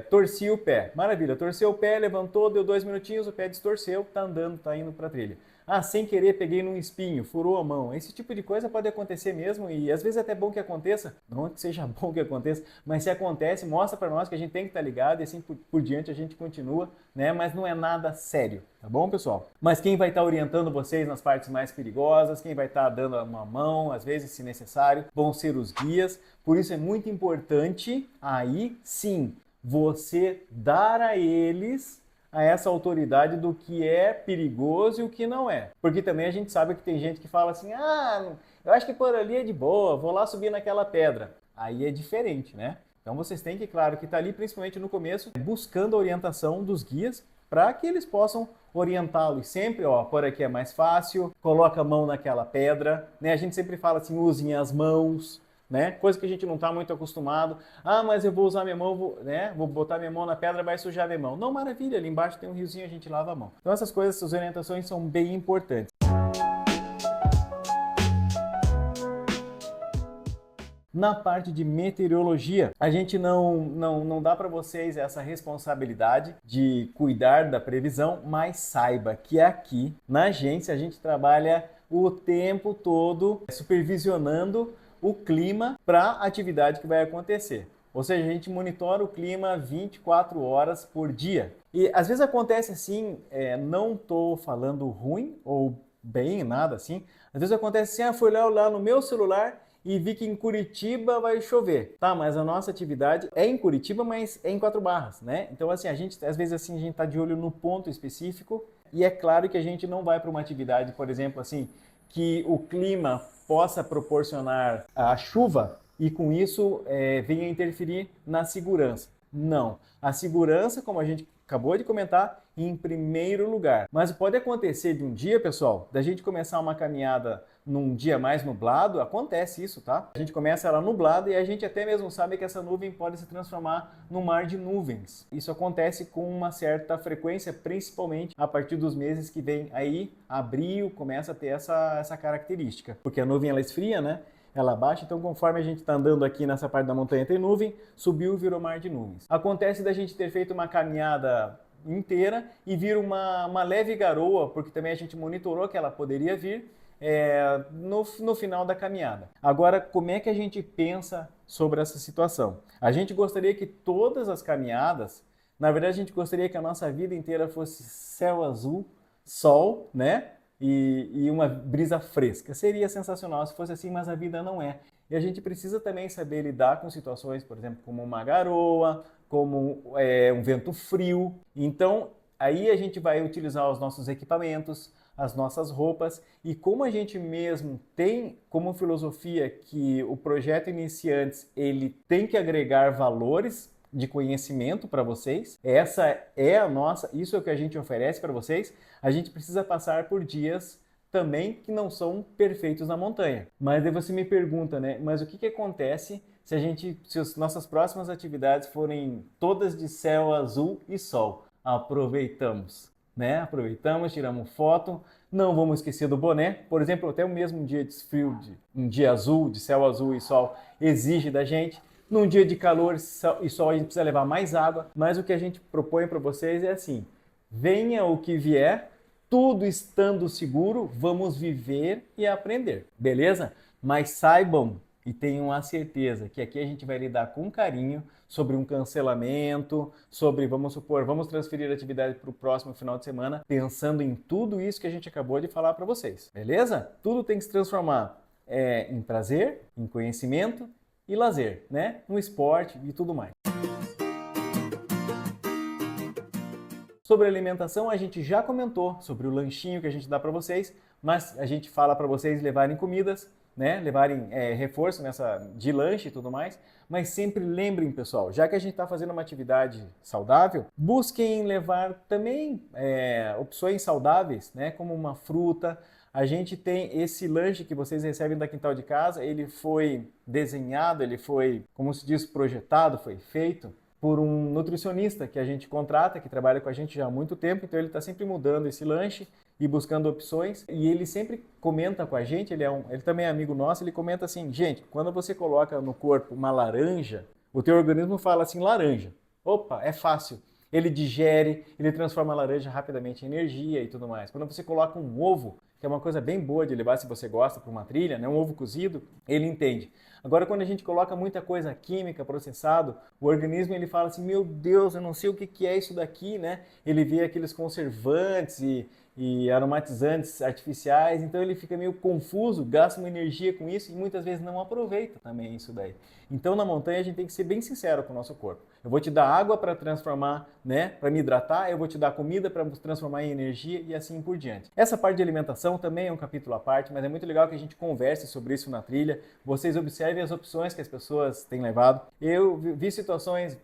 Torci o pé. Maravilha, torceu o pé, levantou, deu 2 minutinhos, o pé distorceu, tá andando, tá indo para a trilha. Sem querer peguei num espinho, furou a mão. Esse tipo de coisa pode acontecer mesmo, e às vezes é até bom que aconteça. Não que seja bom que aconteça, mas se acontece, mostra para nós que a gente tem que estar ligado, e assim por diante a gente continua, né? Mas não é nada sério, tá bom, pessoal? Mas quem vai estar orientando vocês nas partes mais perigosas, quem vai estar dando uma mão, às vezes, se necessário, vão ser os guias. Por isso é muito importante, aí sim, você dar a eles, a essa autoridade, do que é perigoso e o que não é. Porque também a gente sabe que tem gente que fala assim, eu acho que por ali é de boa, vou lá subir naquela pedra. Aí é diferente, né? Então vocês têm que, claro, que estar ali, principalmente no começo, buscando a orientação dos guias para que eles possam orientá-los sempre, ó, por aqui é mais fácil, coloca a mão naquela pedra, né? A gente sempre fala assim, usem as mãos, né? Coisa que a gente não está muito acostumado. Mas eu vou usar minha mão, vou botar minha mão na pedra, vai sujar minha mão. Não, maravilha, ali embaixo tem um riozinho, a gente lava a mão. Então essas coisas, essas orientações são bem importantes. Na parte de meteorologia, a gente não dá para vocês essa responsabilidade de cuidar da previsão, mas saiba que aqui na agência a gente trabalha o tempo todo supervisionando o clima para a atividade que vai acontecer. Ou seja, a gente monitora o clima 24 horas por dia. E às vezes acontece assim, não estou falando ruim ou bem, nada assim. Às vezes acontece assim, fui lá no meu celular e vi que em Curitiba vai chover. Tá, mas a nossa atividade é em Curitiba, mas é em 4 Barras, né? Então assim, às vezes assim, a gente tá de olho no ponto específico e é claro que a gente não vai para uma atividade, por exemplo, assim, que o clima possa proporcionar a chuva e com isso venha interferir na segurança. Não. A segurança, como a gente acabou de comentar, em primeiro lugar. Mas pode acontecer de um dia, pessoal, da gente começar uma caminhada num dia mais nublado, acontece isso, tá? A gente começa ela nublada e a gente até mesmo sabe que essa nuvem pode se transformar num mar de nuvens. Isso acontece com uma certa frequência, principalmente a partir dos meses que vem aí, abril, começa a ter essa característica. Porque a nuvem ela esfria, né? Ela baixa, então conforme a gente está andando aqui nessa parte da montanha tem nuvem, subiu e virou mar de nuvens. Acontece da gente ter feito uma caminhada inteira e vir uma leve garoa, porque também a gente monitorou que ela poderia vir no final da caminhada. Agora, como é que a gente pensa sobre essa situação? A gente gostaria que todas as caminhadas, na verdade a gente gostaria que a nossa vida inteira fosse céu azul, sol, né? E uma brisa fresca. Seria sensacional se fosse assim, mas a vida não é. E a gente precisa também saber lidar com situações, por exemplo, como uma garoa, como um vento frio. Então, aí a gente vai utilizar os nossos equipamentos, as nossas roupas, e como a gente mesmo tem como filosofia que o projeto Iniciantes ele tem que agregar valores de conhecimento para vocês, essa é a nossa, isso é o que a gente oferece para vocês, a gente precisa passar por dias também que não são perfeitos na montanha. Mas aí você me pergunta, né, mas o que acontece se as nossas próximas atividades forem todas de céu azul e sol? Aproveitamos, né? Aproveitamos, tiramos foto, não vamos esquecer do boné. Por exemplo, até o mesmo dia de frio, um dia azul, de céu azul e sol, exige da gente. Num dia de calor e sol a gente precisa levar mais água, mas o que a gente propõe para vocês é assim, venha o que vier, tudo estando seguro, vamos viver e aprender, beleza? Mas saibam e tenham a certeza que aqui a gente vai lidar com carinho sobre um cancelamento, sobre, vamos supor, vamos transferir a atividade para o próximo final de semana, pensando em tudo isso que a gente acabou de falar para vocês, beleza? Tudo tem que se transformar em prazer, em conhecimento e lazer, né? No esporte e tudo mais. Sobre alimentação, a gente já comentou sobre o lanchinho que a gente dá para vocês, mas a gente fala para vocês levarem comidas, né? Levarem reforço de lanche e tudo mais. Mas sempre lembrem, pessoal, já que a gente está fazendo uma atividade saudável, busquem levar também opções saudáveis, né? Como uma fruta. A gente tem esse lanche que vocês recebem da Quintal de Casa, ele foi desenhado, ele foi, como se diz, projetado, foi feito por um nutricionista que a gente contrata, que trabalha com a gente já há muito tempo, então ele está sempre mudando esse lanche e buscando opções, e ele sempre comenta com a gente, ele também é amigo nosso, ele comenta assim, gente, quando você coloca no corpo uma laranja, o teu organismo fala assim, laranja, opa, é fácil, ele digere, ele transforma a laranja rapidamente em energia e tudo mais. Quando você coloca um ovo, que é uma coisa bem boa de levar se você gosta para uma trilha, né? Um ovo cozido, ele entende. Agora, quando a gente coloca muita coisa química, processado, o organismo ele fala assim, meu Deus, eu não sei o que é isso daqui, né? Ele vê aqueles conservantes e aromatizantes artificiais, então ele fica meio confuso, gasta uma energia com isso e muitas vezes não aproveita também isso daí. Então na montanha a gente tem que ser bem sincero com o nosso corpo. Eu vou te dar água para transformar, né, para me hidratar, eu vou te dar comida para transformar em energia e assim por diante. Essa parte de alimentação também é um capítulo à parte, mas é muito legal que a gente converse sobre isso na trilha. Vocês observem as opções que as pessoas têm levado. Eu vi situações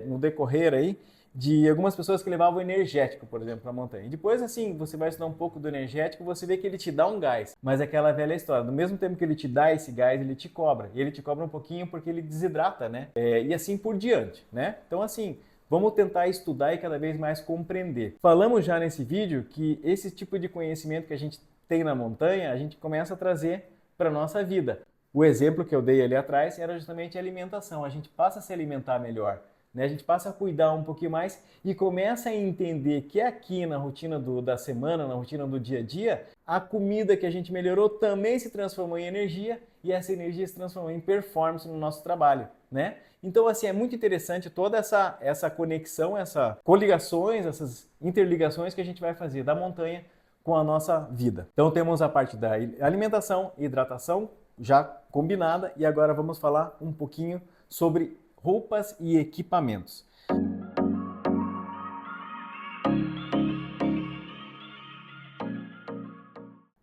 no decorrer aí de algumas pessoas que levavam energético, por exemplo, para a montanha. E depois, assim, você vai estudar um pouco do energético, você vê que ele te dá um gás. Mas é aquela velha história, do mesmo tempo que ele te dá esse gás, ele te cobra. E ele te cobra um pouquinho porque ele desidrata, né? E assim por diante, né? Então, assim, vamos tentar estudar e cada vez mais compreender. Falamos já nesse vídeo que esse tipo de conhecimento que a gente tem na montanha, a gente começa a trazer para a nossa vida. O exemplo que eu dei ali atrás era justamente a alimentação. A gente passa a se alimentar melhor. Né? A gente passa a cuidar um pouquinho mais e começa a entender que aqui na rotina da semana, na rotina do dia a dia, a comida que a gente melhorou também se transformou em energia e essa energia se transformou em performance no nosso trabalho, né? Então, assim, é muito interessante toda essa conexão, essas coligações, essas interligações que a gente vai fazer da montanha com a nossa vida. Então, temos a parte da alimentação e hidratação já combinada e agora vamos falar um pouquinho sobre roupas e equipamentos.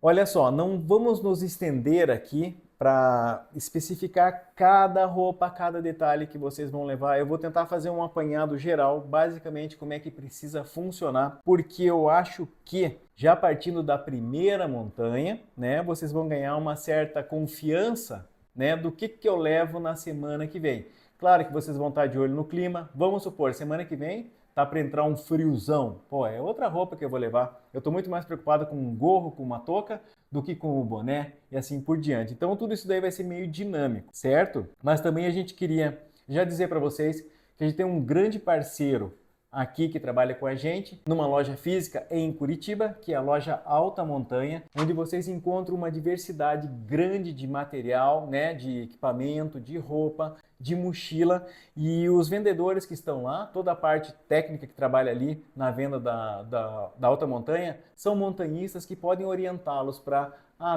Olha só, não vamos nos estender aqui para especificar cada roupa, cada detalhe que vocês vão levar. Eu vou tentar fazer um apanhado geral, basicamente como é que precisa funcionar, porque eu acho que já partindo da primeira montanha, né, vocês vão ganhar uma certa confiança, né, do que eu levo na semana que vem. Claro que vocês vão estar de olho no clima. Vamos supor, semana que vem tá para entrar um friozão. Pô, é outra roupa que eu vou levar. Eu estou muito mais preocupado com um gorro, com uma touca, do que com o boné e assim por diante. Então tudo isso daí vai ser meio dinâmico, certo? Mas também a gente queria já dizer para vocês que a gente tem um grande parceiro aqui que trabalha com a gente numa loja física em Curitiba, que é a loja Alta Montanha, onde vocês encontram uma diversidade grande de material, né, de equipamento, de roupa, de mochila, e os vendedores que estão lá, toda a parte técnica que trabalha ali na venda da Alta Montanha, são montanhistas que podem orientá-los para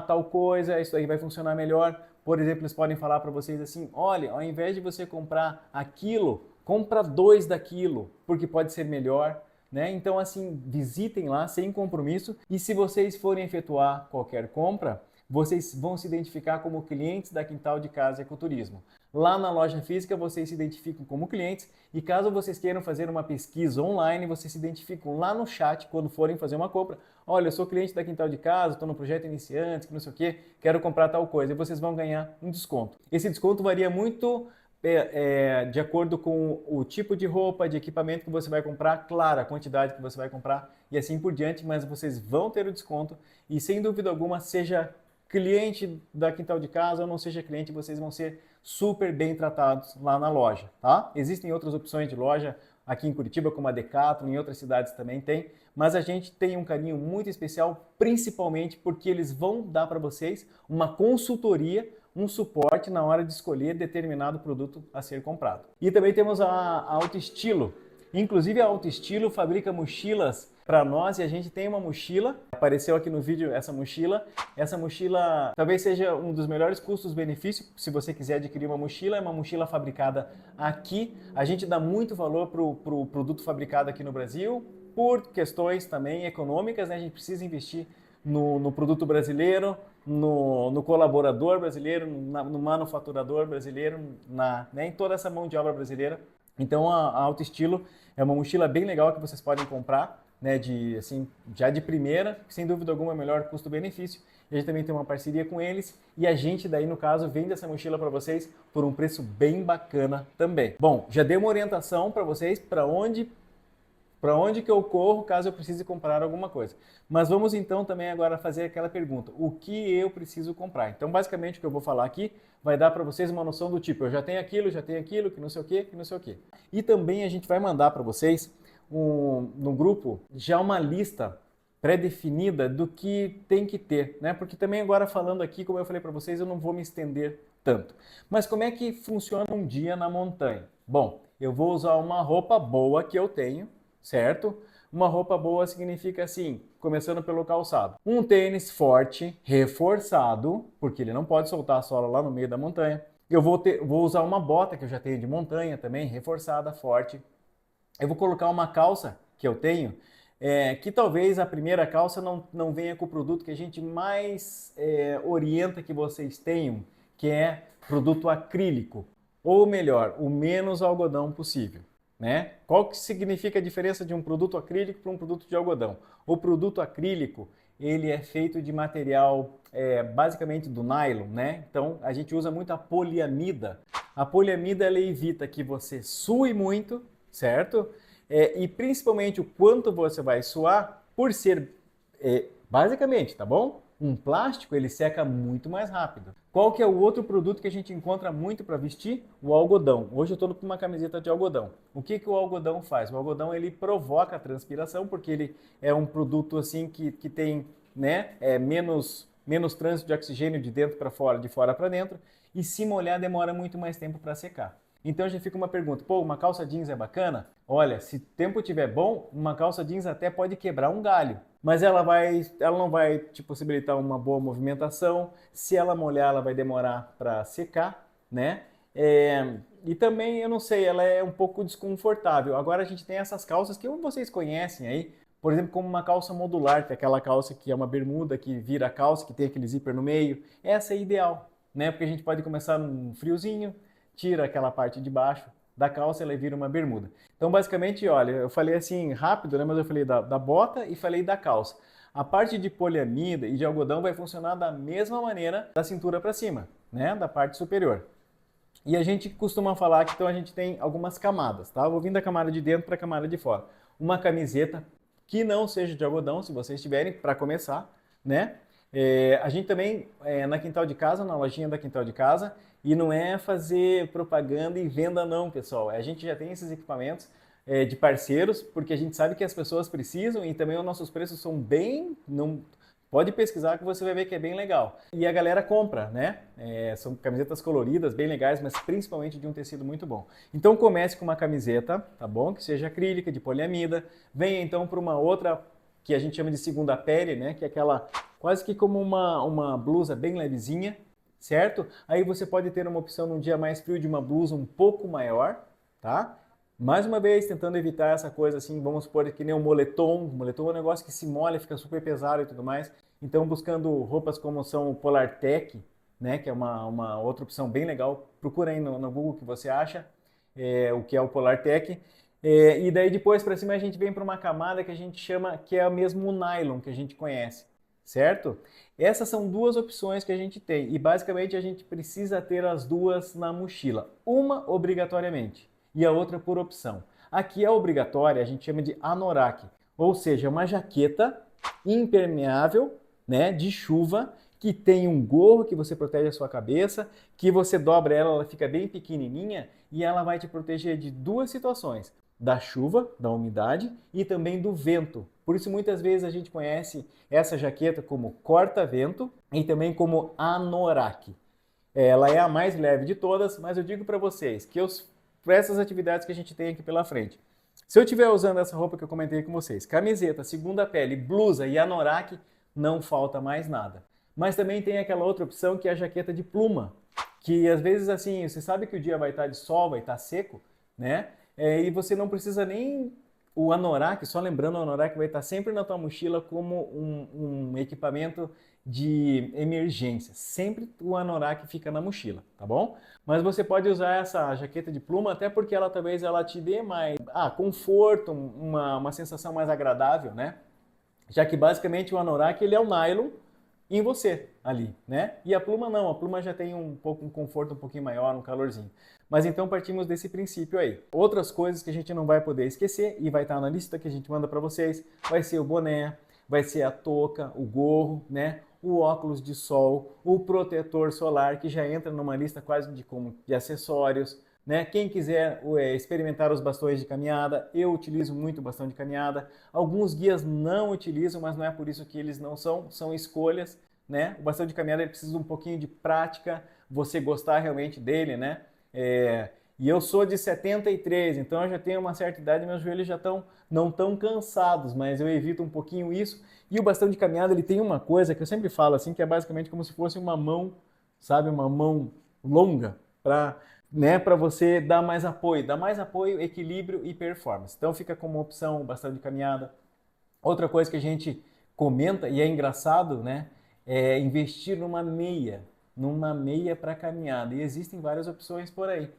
tal coisa, isso aí vai funcionar melhor. Por exemplo, eles podem falar para vocês assim, olha, ao invés de você comprar aquilo, compra 2 daquilo, porque pode ser melhor, né? Então, assim, visitem lá sem compromisso e se vocês forem efetuar qualquer compra, vocês vão se identificar como clientes da Quintal de Casa Ecoturismo. Lá na loja física, vocês se identificam como clientes e caso vocês queiram fazer uma pesquisa online, vocês se identificam lá no chat quando forem fazer uma compra. Olha, eu sou cliente da Quintal de Casa, estou no projeto iniciantes, que não sei o quê, quero comprar tal coisa. E vocês vão ganhar um desconto. Esse desconto varia muito de acordo com o tipo de roupa, de equipamento que você vai comprar, claro, a quantidade que você vai comprar e assim por diante, mas vocês vão ter o desconto e sem dúvida alguma, seja cliente da Quintal de Casa ou não seja cliente, vocês vão ser super bem tratados lá na loja, tá? Existem outras opções de loja aqui em Curitiba, como a Decathlon, em outras cidades também tem, mas a gente tem um carinho muito especial, principalmente porque eles vão dar para vocês uma consultoria, um suporte na hora de escolher determinado produto a ser comprado. E também temos a Auto Estilo. Inclusive a Auto Estilo fabrica mochilas para nós e a gente tem uma mochila, apareceu aqui no vídeo essa mochila talvez seja um dos melhores custos-benefícios, se você quiser adquirir uma mochila, é uma mochila fabricada aqui, a gente dá muito valor para o produto fabricado aqui no Brasil, por questões também econômicas, né? A gente precisa investir no produto brasileiro, no colaborador brasileiro, no manufaturador brasileiro, né, em toda essa mão de obra brasileira. Então a Auto Estilo é uma mochila bem legal que vocês podem comprar, né, assim, já de primeira, sem dúvida alguma é o melhor custo-benefício. A gente também tem uma parceria com eles e a gente daí no caso vende essa mochila para vocês por um preço bem bacana também. Bom, já dei uma orientação para vocês para onde que eu corro caso eu precise comprar alguma coisa. Mas vamos então também agora fazer aquela pergunta, o que eu preciso comprar? Então basicamente o que eu vou falar aqui vai dar para vocês uma noção do tipo, eu já tenho aquilo, que não sei o que, que não sei o que. E também a gente vai mandar para vocês no grupo já uma lista pré-definida do que tem que ter, né? Porque também agora falando aqui, como eu falei para vocês, eu não vou me estender tanto. Mas como é que funciona um dia na montanha? Bom, eu vou usar uma roupa boa que eu tenho, certo? Uma roupa boa significa assim, começando pelo calçado. Um tênis forte, reforçado, porque ele não pode soltar a sola lá no meio da montanha. Eu vou usar uma bota que eu já tenho de montanha também, reforçada, forte. Eu vou colocar uma calça que eu tenho, que talvez a primeira calça não venha com o produto que a gente mais orienta que vocês tenham, que é produto acrílico, ou melhor, o menos algodão possível. Né? Qual que significa a diferença de um produto acrílico para um produto de algodão? O produto acrílico ele é feito de material basicamente do nylon, né? Então a gente usa muito a poliamida. A poliamida ela evita que você sue muito, certo? E principalmente o quanto você vai suar, por ser basicamente, tá bom? Um plástico ele seca muito mais rápido. Qual que é o outro produto que a gente encontra muito para vestir? O algodão. Hoje eu estou com uma camiseta de algodão. O que o algodão faz? O algodão ele provoca a transpiração porque ele é um produto assim que tem né, menos trânsito de oxigênio de dentro para fora, de fora para dentro. E se molhar demora muito mais tempo para secar. Então já fica uma pergunta, pô, uma calça jeans é bacana? Olha, se o tempo tiver bom, uma calça jeans até pode quebrar um galho, mas ela não vai te possibilitar uma boa movimentação. Se ela molhar, ela vai demorar para secar, né? E também, eu não sei, ela é um pouco desconfortável. Agora a gente tem essas calças que vocês conhecem aí, por exemplo, como uma calça modular, que é aquela calça que é uma bermuda que vira calça, que tem aquele zíper no meio. Essa é ideal, né? Porque a gente pode começar num friozinho, tira aquela parte de baixo da calça e ela vira uma bermuda. Então, basicamente, olha, eu falei assim rápido, né? Mas eu falei da bota e falei da calça. A parte de poliamida e de algodão vai funcionar da mesma maneira da cintura para cima, né? Da parte superior. E a gente costuma falar que então a gente tem algumas camadas, tá? Eu vou vir da camada de dentro para a camada de fora. Uma camiseta que não seja de algodão, se vocês tiverem, para começar, né? A gente também, na Quintal de Casa, na lojinha da Quintal de Casa, e não é fazer propaganda e venda não, pessoal. A gente já tem esses equipamentos de parceiros, porque a gente sabe que as pessoas precisam e também os nossos preços são bem... Não, pode pesquisar que você vai ver que é bem legal. E a galera compra, né? São camisetas coloridas, bem legais, mas principalmente de um tecido muito bom. Então comece com uma camiseta, tá bom? Que seja acrílica, de poliamida. Venha então para uma outra que a gente chama de segunda pele, né? Que é aquela quase que como uma blusa bem levezinha, certo? Aí você pode ter uma opção num dia mais frio de uma blusa um pouco maior, tá? Mais uma vez, tentando evitar essa coisa assim, vamos supor que nem o moletom. O moletom é um negócio que se molha, fica super pesado e tudo mais. Então, buscando roupas como são o Polartec, né, que é uma outra opção bem legal. Procura aí no Google que você acha o que é o Polartec. E daí depois para cima a gente vem para uma camada que a gente chama, que é o mesmo nylon que a gente conhece, certo? Essas são duas opções que a gente tem e basicamente a gente precisa ter as duas na mochila. Uma obrigatoriamente e a outra por opção. Aqui é obrigatória, a gente chama de anorak, ou seja, uma jaqueta impermeável, né, de chuva, que tem um gorro que você protege a sua cabeça, que você dobra ela, ela fica bem pequenininha e ela vai te proteger de duas situações, da chuva, da umidade e também do vento. Por isso muitas vezes a gente conhece essa jaqueta como corta-vento e também como anorak. Ela é a mais leve de todas, mas eu digo para vocês que para essas atividades que a gente tem aqui pela frente, se eu estiver usando essa roupa que eu comentei com vocês, camiseta, segunda pele, blusa e anorak, não falta mais nada. Mas também tem aquela outra opção que é a jaqueta de pluma, que às vezes assim, você sabe que o dia vai estar de sol, vai estar seco, né? E você não precisa nem o anorak, só lembrando, o anorak vai estar sempre na tua mochila como um equipamento de emergência. Sempre o anorak fica na mochila, tá bom? Mas você pode usar essa jaqueta de pluma até porque ela talvez ela te dê mais conforto, uma sensação mais agradável, né? Já que basicamente o anorak ele é o nylon em você ali, né? E a pluma não, a pluma já tem um conforto um pouquinho maior, um calorzinho. Mas então partimos desse princípio aí. Outras coisas que a gente não vai poder esquecer e vai estar na lista que a gente manda para vocês, vai ser o boné, vai ser a touca, o gorro, né? O óculos de sol, o protetor solar, que já entra numa lista quase de acessórios, né? Quem quiser experimentar os bastões de caminhada, eu utilizo muito bastão de caminhada. Alguns guias não utilizam, mas não é por isso que eles não são escolhas, né? O bastão de caminhada ele precisa de um pouquinho de prática, você gostar realmente dele, né? E eu sou de 73, então eu já tenho uma certa idade, meus joelhos já estão não tão cansados, mas eu evito um pouquinho isso. E o bastão de caminhada, ele tem uma coisa que eu sempre falo assim, que é basicamente como se fosse uma mão, sabe, uma mão longa para, né, para você dar mais apoio, equilíbrio e performance. Então fica como opção o bastão de caminhada. Outra coisa que a gente comenta e é engraçado, né, é investir numa meia para caminhada. E existem várias opções por aí.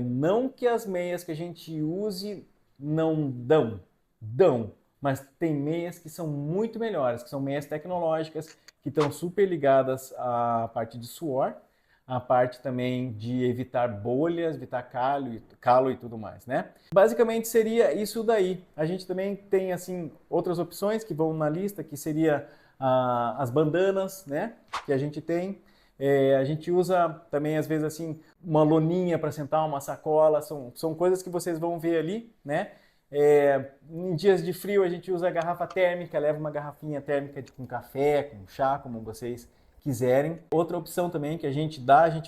Não que as meias que a gente use não dão, mas tem meias que são muito melhores, que são meias tecnológicas, que estão super ligadas à parte de suor, a parte também de evitar bolhas, evitar calo e tudo mais, né? Basicamente seria isso daí. A gente também tem assim outras opções que vão na lista, que seria as bandanas, né? Que a gente tem. A gente usa também às vezes assim uma loninha para sentar, uma sacola, são coisas que vocês vão ver ali, né? Em dias de frio a gente usa a garrafa térmica, leva uma garrafinha térmica com café, com chá, como vocês quiserem. Outra opção também que a gente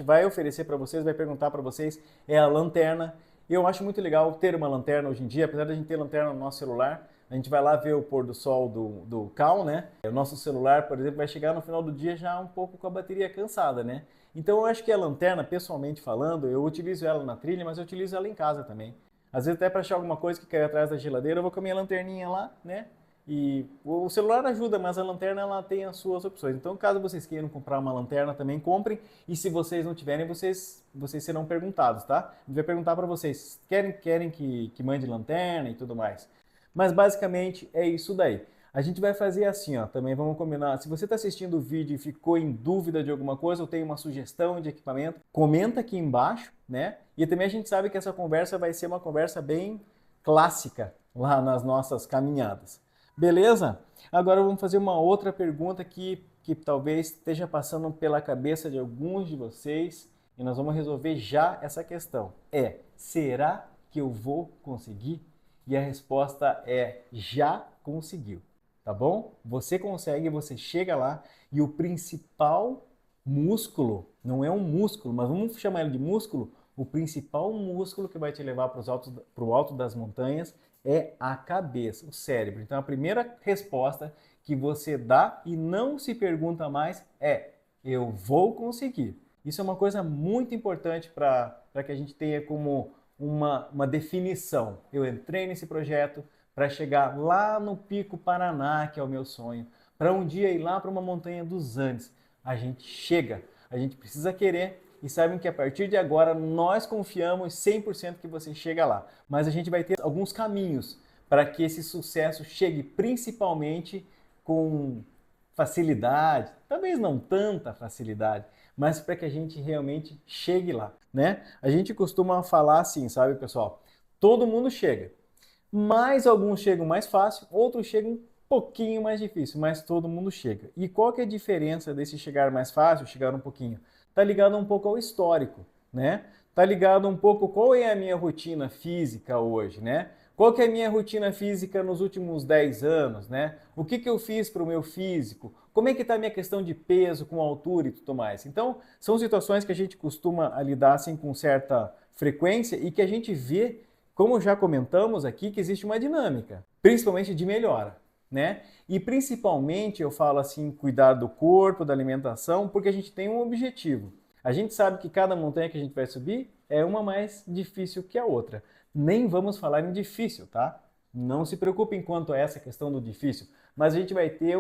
vai oferecer para vocês, vai perguntar para vocês, é a lanterna. Eu acho muito legal ter uma lanterna hoje em dia, apesar de a gente ter lanterna no nosso celular, a gente vai lá ver o pôr do sol do Cal, né? O nosso celular, por exemplo, vai chegar no final do dia já um pouco com a bateria cansada, né? Então eu acho que a lanterna, pessoalmente falando, eu utilizo ela na trilha, mas eu utilizo ela em casa também. Às vezes até para achar alguma coisa que cai atrás da geladeira, eu vou com a minha lanterninha lá, né? E o celular ajuda, mas a lanterna ela tem as suas opções. Então, caso vocês queiram comprar uma lanterna, também comprem. E se vocês não tiverem, vocês serão perguntados, tá? A gente vai perguntar para vocês, querem que mande lanterna e tudo mais. Mas basicamente é isso daí. A gente vai fazer assim, ó, também vamos combinar. Se você está assistindo o vídeo e ficou em dúvida de alguma coisa ou tem uma sugestão de equipamento, comenta aqui embaixo, né? E também a gente sabe que essa conversa vai ser uma conversa bem clássica lá nas nossas caminhadas. Beleza? Agora vamos fazer uma outra pergunta que talvez esteja passando pela cabeça de alguns de vocês e nós vamos resolver já essa questão. Será que eu vou conseguir? E a resposta é já conseguiu, tá bom? Você consegue, você chega lá e o principal músculo, não é um músculo, mas vamos chamar ele de músculo, o principal músculo que vai te levar para o alto das montanhas é a cabeça, o cérebro. Então a primeira resposta que você dá e não se pergunta mais é: eu vou conseguir. Isso é uma coisa muito importante para que a gente tenha como uma definição. Eu entrei nesse projeto para chegar lá no Pico Paraná, que é o meu sonho, para um dia ir lá para uma montanha dos Andes. A gente chega, a gente precisa querer e saibam que a partir de agora nós confiamos 100% que você chega lá. Mas a gente vai ter alguns caminhos para que esse sucesso chegue principalmente com facilidade, talvez não tanta facilidade, mas para que a gente realmente chegue lá, né? A gente costuma falar assim, sabe, pessoal? Todo mundo chega, mas alguns chegam mais fácil, outros chegam um pouquinho mais difícil, mas todo mundo chega. E qual que é a diferença desse chegar mais fácil, chegar um pouquinho? Tá ligado um pouco ao histórico, né? Tá ligado um pouco qual é a minha rotina física hoje, né? Qual que é a minha rotina física nos últimos 10 anos, né? O que eu fiz para o meu físico? Como é que está a minha questão de peso, com altura e tudo mais? Então, são situações que a gente costuma lidar assim com certa frequência e que a gente vê, como já comentamos aqui, que existe uma dinâmica, principalmente de melhora, né? E principalmente eu falo assim, cuidar do corpo, da alimentação, porque a gente tem um objetivo. A gente sabe que cada montanha que a gente vai subir é uma mais difícil que a outra. Nem vamos falar em difícil, tá? Não se preocupem quanto a essa questão do difícil, mas a gente vai ter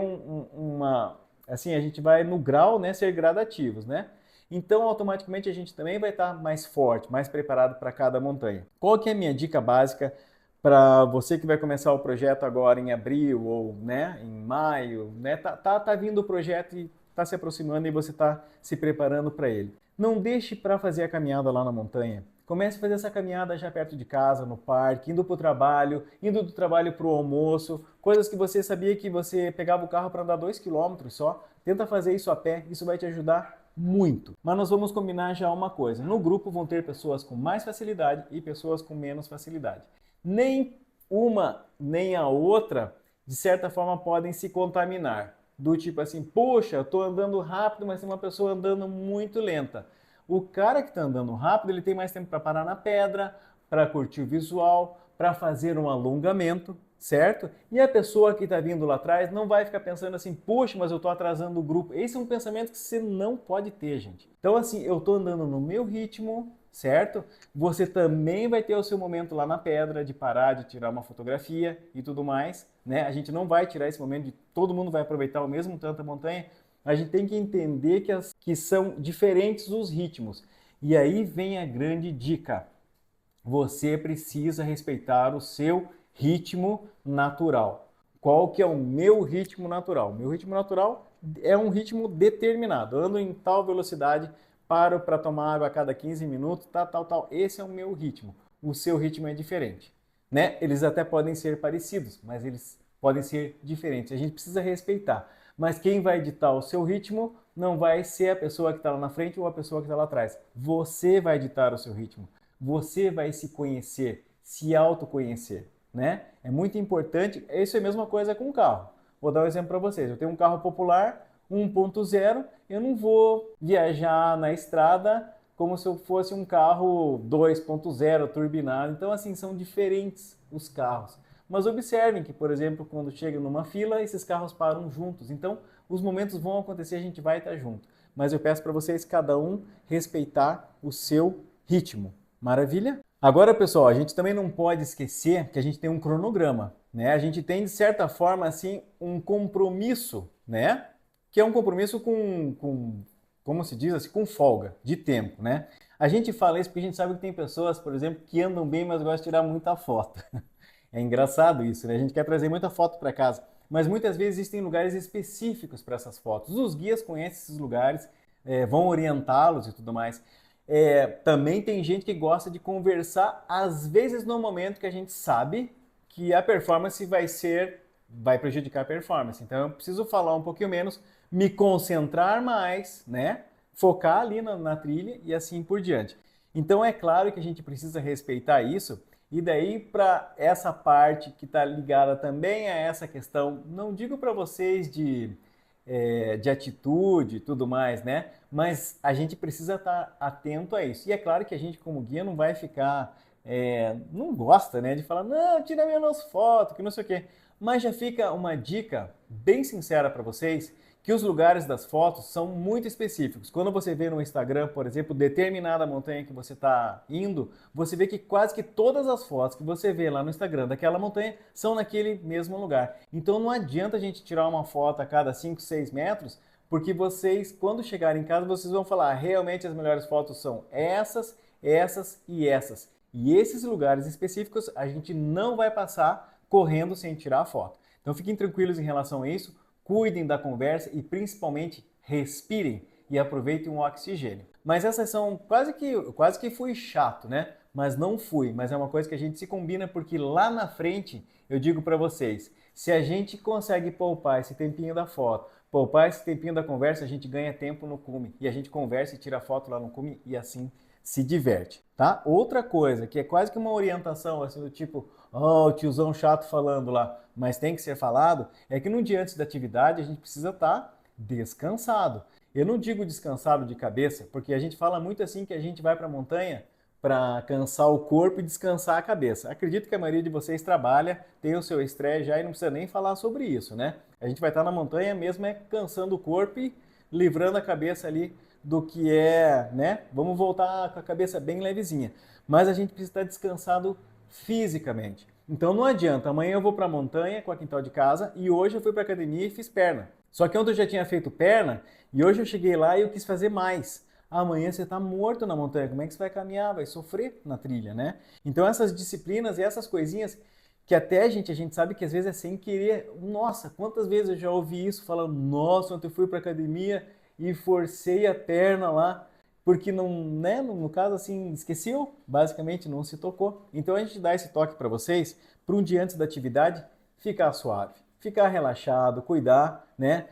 assim, a gente vai no grau, né, ser gradativos, né? Então, automaticamente a gente também vai estar mais forte, mais preparado para cada montanha. Qual que é a minha dica básica para você que vai começar o projeto agora em abril ou, né, em maio, né? Tá vindo o projeto e está se aproximando e você está se preparando para ele. Não deixe para fazer a caminhada lá na montanha. Comece a fazer essa caminhada já perto de casa, no parque, indo para o trabalho, indo do trabalho para o almoço, coisas que você sabia que você pegava o carro para andar 2 quilômetros só. Tenta fazer isso a pé, isso vai te ajudar muito. Mas nós vamos combinar já uma coisa. No grupo vão ter pessoas com mais facilidade e pessoas com menos facilidade. Nem uma nem a outra, de certa forma, podem se contaminar. Do tipo assim, poxa, eu estou andando rápido, mas tem uma pessoa andando muito lenta. O cara que está andando rápido, ele tem mais tempo para parar na pedra, para curtir o visual, para fazer um alongamento, certo? E a pessoa que está vindo lá atrás não vai ficar pensando assim, poxa, mas eu estou atrasando o grupo. Esse é um pensamento que você não pode ter, gente. Então, assim, eu estou andando no meu ritmo, certo? Você também vai ter o seu momento lá na pedra de parar, de tirar uma fotografia e tudo mais, né? A gente não vai tirar esse momento de todo mundo vai aproveitar o mesmo tanto a montanha. A gente tem que entender que são diferentes os ritmos. E aí vem a grande dica. Você precisa respeitar o seu ritmo natural. Qual que é o meu ritmo natural? O meu ritmo natural é um ritmo determinado. Ando em tal velocidade, paro para tomar água a cada 15 minutos, tal. Esse é o meu ritmo. O seu ritmo é diferente, né? Eles até podem ser parecidos, mas eles podem ser diferentes. A gente precisa respeitar. Mas quem vai ditar o seu ritmo não vai ser a pessoa que está lá na frente ou a pessoa que está lá atrás. Você vai ditar o seu ritmo. Você vai se conhecer, se autoconhecer, né? É muito importante. Isso é a mesma coisa com o carro. Vou dar um exemplo para vocês. Eu tenho um carro popular 1.0, eu não vou viajar na estrada como se eu fosse um carro 2.0 turbinado. Então, assim, são diferentes os carros. Mas observem que, por exemplo, quando chega numa fila, esses carros param juntos. Então, os momentos vão acontecer, a gente vai estar junto. Mas eu peço para vocês, cada um, respeitar o seu ritmo. Maravilha? Agora, pessoal, a gente também não pode esquecer que a gente tem um cronograma, né? A gente tem, de certa forma, assim, um compromisso, né? Que é um compromisso como se diz assim, com folga de tempo, né? A gente fala isso porque a gente sabe que tem pessoas, por exemplo, que andam bem, mas gostam de tirar muita foto. É engraçado isso, né? A gente quer trazer muita foto para casa, mas muitas vezes existem lugares específicos para essas fotos. Os guias conhecem esses lugares, vão orientá-los e tudo mais. Também tem gente que gosta de conversar, às vezes no momento que a gente sabe que a performance vai prejudicar a performance. Então eu preciso falar um pouquinho menos, me concentrar mais, né? Focar ali na trilha e assim por diante. Então é claro que a gente precisa respeitar isso. E daí para essa parte que está ligada também a essa questão, não digo para vocês de atitude e tudo mais, né? Mas a gente precisa estar atento a isso. E é claro que a gente, como guia, não vai ficar, não gosta, né, de falar, não, tira menos foto, que não sei o quê. Mas já fica uma dica bem sincera para vocês, que os lugares das fotos são muito específicos. Quando você vê no Instagram, por exemplo, determinada montanha que você está indo, você vê que quase que todas as fotos que você vê lá no Instagram daquela montanha são naquele mesmo lugar. Então não adianta a gente tirar uma foto a cada 5, 6 metros, porque vocês, quando chegarem em casa, vocês vão falar, realmente as melhores fotos são essas, essas e essas. E esses lugares específicos a gente não vai passar correndo sem tirar a foto. Então fiquem tranquilos em relação a isso. Cuidem da conversa e principalmente respirem e aproveitem o oxigênio. Mas essas são quase que fui chato, né? Mas não fui, mas é uma coisa que a gente se combina porque lá na frente eu digo para vocês, se a gente consegue poupar esse tempinho da foto, poupar esse tempinho da conversa, a gente ganha tempo no cume e a gente conversa e tira foto lá no cume e assim se diverte, tá? Outra coisa que é quase que uma orientação assim do tipo, oh, o tiozão chato falando lá, mas tem que ser falado, é que no dia antes da atividade a gente precisa estar descansado. Eu não digo descansado de cabeça, porque a gente fala muito assim que a gente vai para a montanha para cansar o corpo e descansar a cabeça. Acredito que a maioria de vocês trabalha, tem o seu estresse já e não precisa nem falar sobre isso, né? A gente vai estar na montanha mesmo cansando o corpo e livrando a cabeça ali do que né? Vamos voltar com a cabeça bem levezinha. Mas a gente precisa estar descansado fisicamente. Então não adianta, amanhã eu vou para a montanha com a quintal de casa e hoje eu fui para a academia e fiz perna. Só que ontem eu já tinha feito perna e hoje eu cheguei lá e eu quis fazer mais. Amanhã você está morto na montanha, como é que você vai caminhar? Vai sofrer na trilha, né? Então essas disciplinas e essas coisinhas que até a gente sabe que às vezes é sem querer. Nossa, quantas vezes eu já ouvi isso falando, nossa, ontem eu fui para a academia e forcei a perna lá, porque não, né, no caso assim, esqueceu, basicamente não se tocou. Então a gente dá esse toque para vocês, para um dia antes da atividade, ficar suave, ficar relaxado, cuidar, né?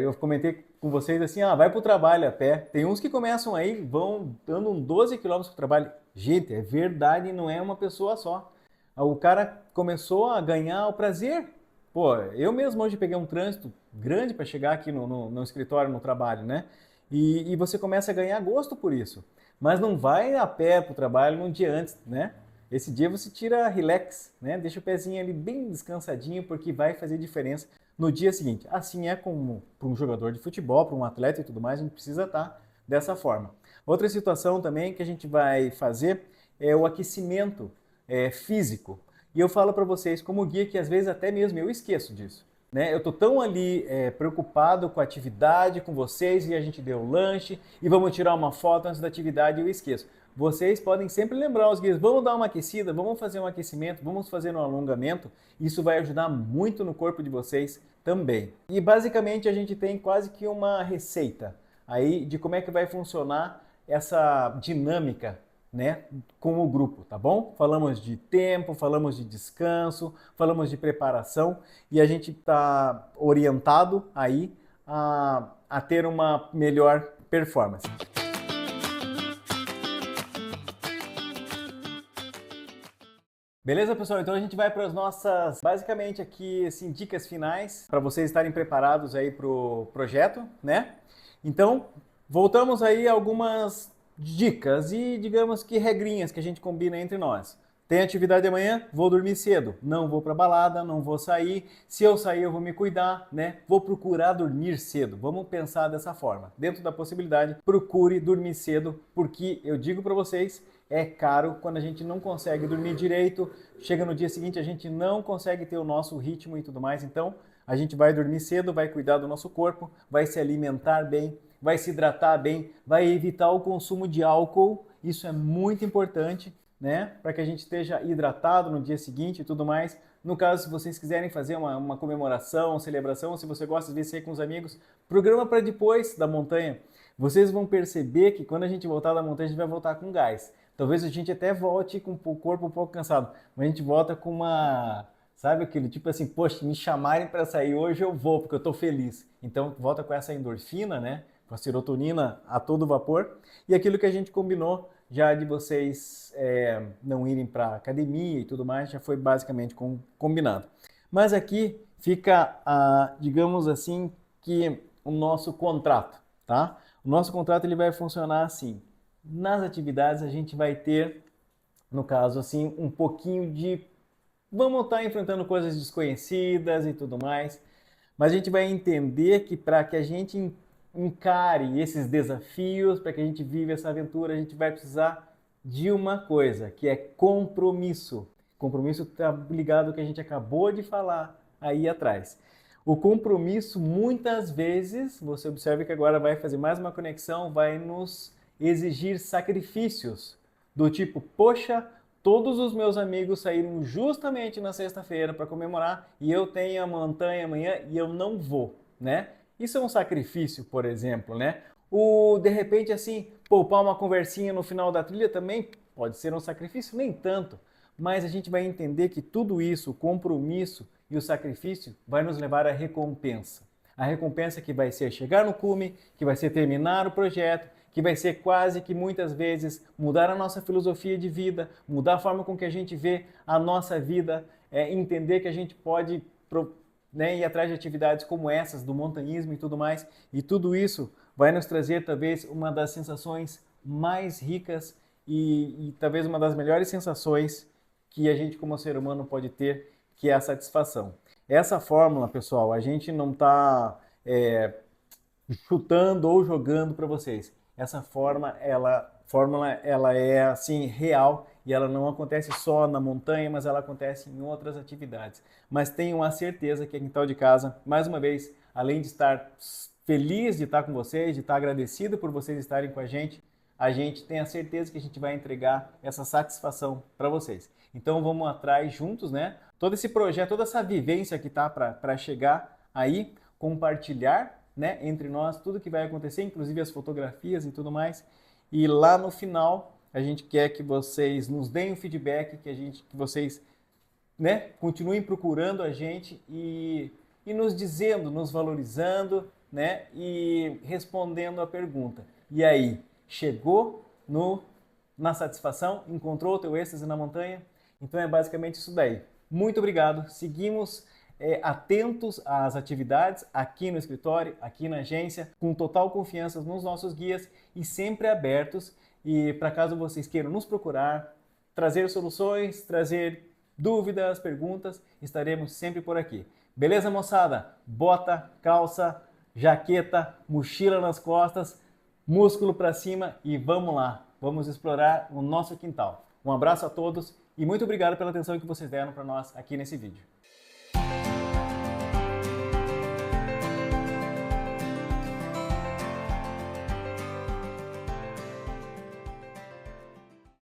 Eu comentei com vocês assim, vai para o trabalho a pé. Tem uns que começam aí, vão dando 12 quilômetros para o trabalho. Gente, é verdade, não é uma pessoa só. O cara começou a ganhar o prazer. Pô, eu mesmo hoje peguei um trânsito grande para chegar aqui no escritório, no trabalho, né? e você começa a ganhar gosto por isso. Mas não vai a pé para o trabalho num dia antes, né? Esse dia você tira relax, né? Deixa o pezinho ali bem descansadinho, porque vai fazer diferença no dia seguinte. Assim é como para um jogador de futebol, para um atleta e tudo mais, a gente precisa estar dessa forma. Outra situação também que a gente vai fazer é o aquecimento físico. E eu falo para vocês como guia que às vezes até mesmo eu esqueço disso. Né? Eu estou tão ali preocupado com a atividade, com vocês, e a gente deu lanche, e vamos tirar uma foto antes da atividade e eu esqueço. Vocês podem sempre lembrar os guias, vamos dar uma aquecida, vamos fazer um aquecimento, vamos fazer um alongamento. Isso vai ajudar muito no corpo de vocês também. E basicamente a gente tem quase que uma receita aí de como é que vai funcionar essa dinâmica, né, com o grupo, tá bom? Falamos de tempo, falamos de descanso, falamos de preparação e a gente está orientado aí a ter uma melhor performance. Beleza, pessoal? Então a gente vai para as nossas, basicamente aqui, assim, dicas finais para vocês estarem preparados aí para o projeto, né? Então, voltamos aí a algumas dicas e, digamos que, regrinhas que a gente combina entre nós. Tem atividade amanhã? Vou dormir cedo. Não vou para balada, não vou sair. Se eu sair, eu vou me cuidar, né? Vou procurar dormir cedo. Vamos pensar dessa forma. Dentro da possibilidade, procure dormir cedo, porque eu digo para vocês, é caro quando a gente não consegue dormir direito. Chega no dia seguinte, a gente não consegue ter o nosso ritmo e tudo mais. Então, a gente vai dormir cedo, vai cuidar do nosso corpo, vai se alimentar bem, vai se hidratar bem, vai evitar o consumo de álcool. Isso é muito importante, né? Para que a gente esteja hidratado no dia seguinte e tudo mais. No caso, se vocês quiserem fazer uma comemoração, uma celebração, se você gosta de ver sair com os amigos, programa para depois da montanha. Vocês vão perceber que quando a gente voltar da montanha, a gente vai voltar com gás. Talvez a gente até volte com o corpo um pouco cansado, mas a gente volta com uma, sabe, aquele tipo assim, poxa, me chamarem para sair hoje eu vou, porque eu estou feliz. Então volta com essa endorfina, né, com a serotonina a todo vapor, e aquilo que a gente combinou já de vocês não irem para academia e tudo mais, já foi basicamente combinado. Mas aqui fica, digamos assim, que o nosso contrato, tá? O nosso contrato ele vai funcionar assim. Nas atividades a gente vai ter, no caso assim, um pouquinho de... Vamos estar enfrentando coisas desconhecidas e tudo mais, mas a gente vai entender que para que a gente encare esses desafios, para que a gente viva essa aventura, a gente vai precisar de uma coisa, que é compromisso. Compromisso está ligado ao que a gente acabou de falar aí atrás. O compromisso, muitas vezes, você observa que agora vai fazer mais uma conexão, vai nos exigir sacrifícios do tipo, poxa, todos os meus amigos saíram justamente na sexta-feira para comemorar e eu tenho a montanha amanhã e eu não vou, né? Isso é um sacrifício, por exemplo, né? De repente, assim, poupar uma conversinha no final da trilha também pode ser um sacrifício, nem tanto, mas a gente vai entender que tudo isso, o compromisso e o sacrifício, vai nos levar à recompensa. A recompensa que vai ser chegar no cume, que vai ser terminar o projeto, que vai ser quase que muitas vezes mudar a nossa filosofia de vida, mudar a forma com que a gente vê a nossa vida, entender que a gente pode ir atrás de atividades como essas, do montanhismo e tudo mais, e tudo isso vai nos trazer talvez uma das sensações mais ricas e talvez uma das melhores sensações que a gente como ser humano pode ter, que é a satisfação. Essa fórmula, pessoal, a gente não está chutando ou jogando para vocês. Essa fórmula ela é assim real e ela não acontece só na montanha, mas ela acontece em outras atividades. Mas tenham a certeza que a Quintal de Casa, mais uma vez, além de estar feliz de estar com vocês, de estar agradecido por vocês estarem com a gente tem a certeza que a gente vai entregar essa satisfação para vocês. Então vamos atrás juntos, né? Todo esse projeto, toda essa vivência que tá para chegar aí, compartilhar, né, entre nós tudo que vai acontecer, inclusive as fotografias e tudo mais. E lá no final a gente quer que vocês nos deem um feedback, que vocês, né, continuem procurando a gente e nos dizendo, nos valorizando, né, e respondendo a pergunta. E aí, chegou na satisfação? Encontrou o teu êxtase na montanha? Então é basicamente isso daí. Muito obrigado. Seguimos atentos às atividades aqui no escritório, aqui na agência, com total confiança nos nossos guias e sempre abertos. E para caso vocês queiram nos procurar, trazer soluções, trazer dúvidas, perguntas, estaremos sempre por aqui. Beleza, moçada? Bota, calça, jaqueta, mochila nas costas, músculo para cima e vamos lá. Vamos explorar o nosso quintal. Um abraço a todos e muito obrigado pela atenção que vocês deram para nós aqui nesse vídeo.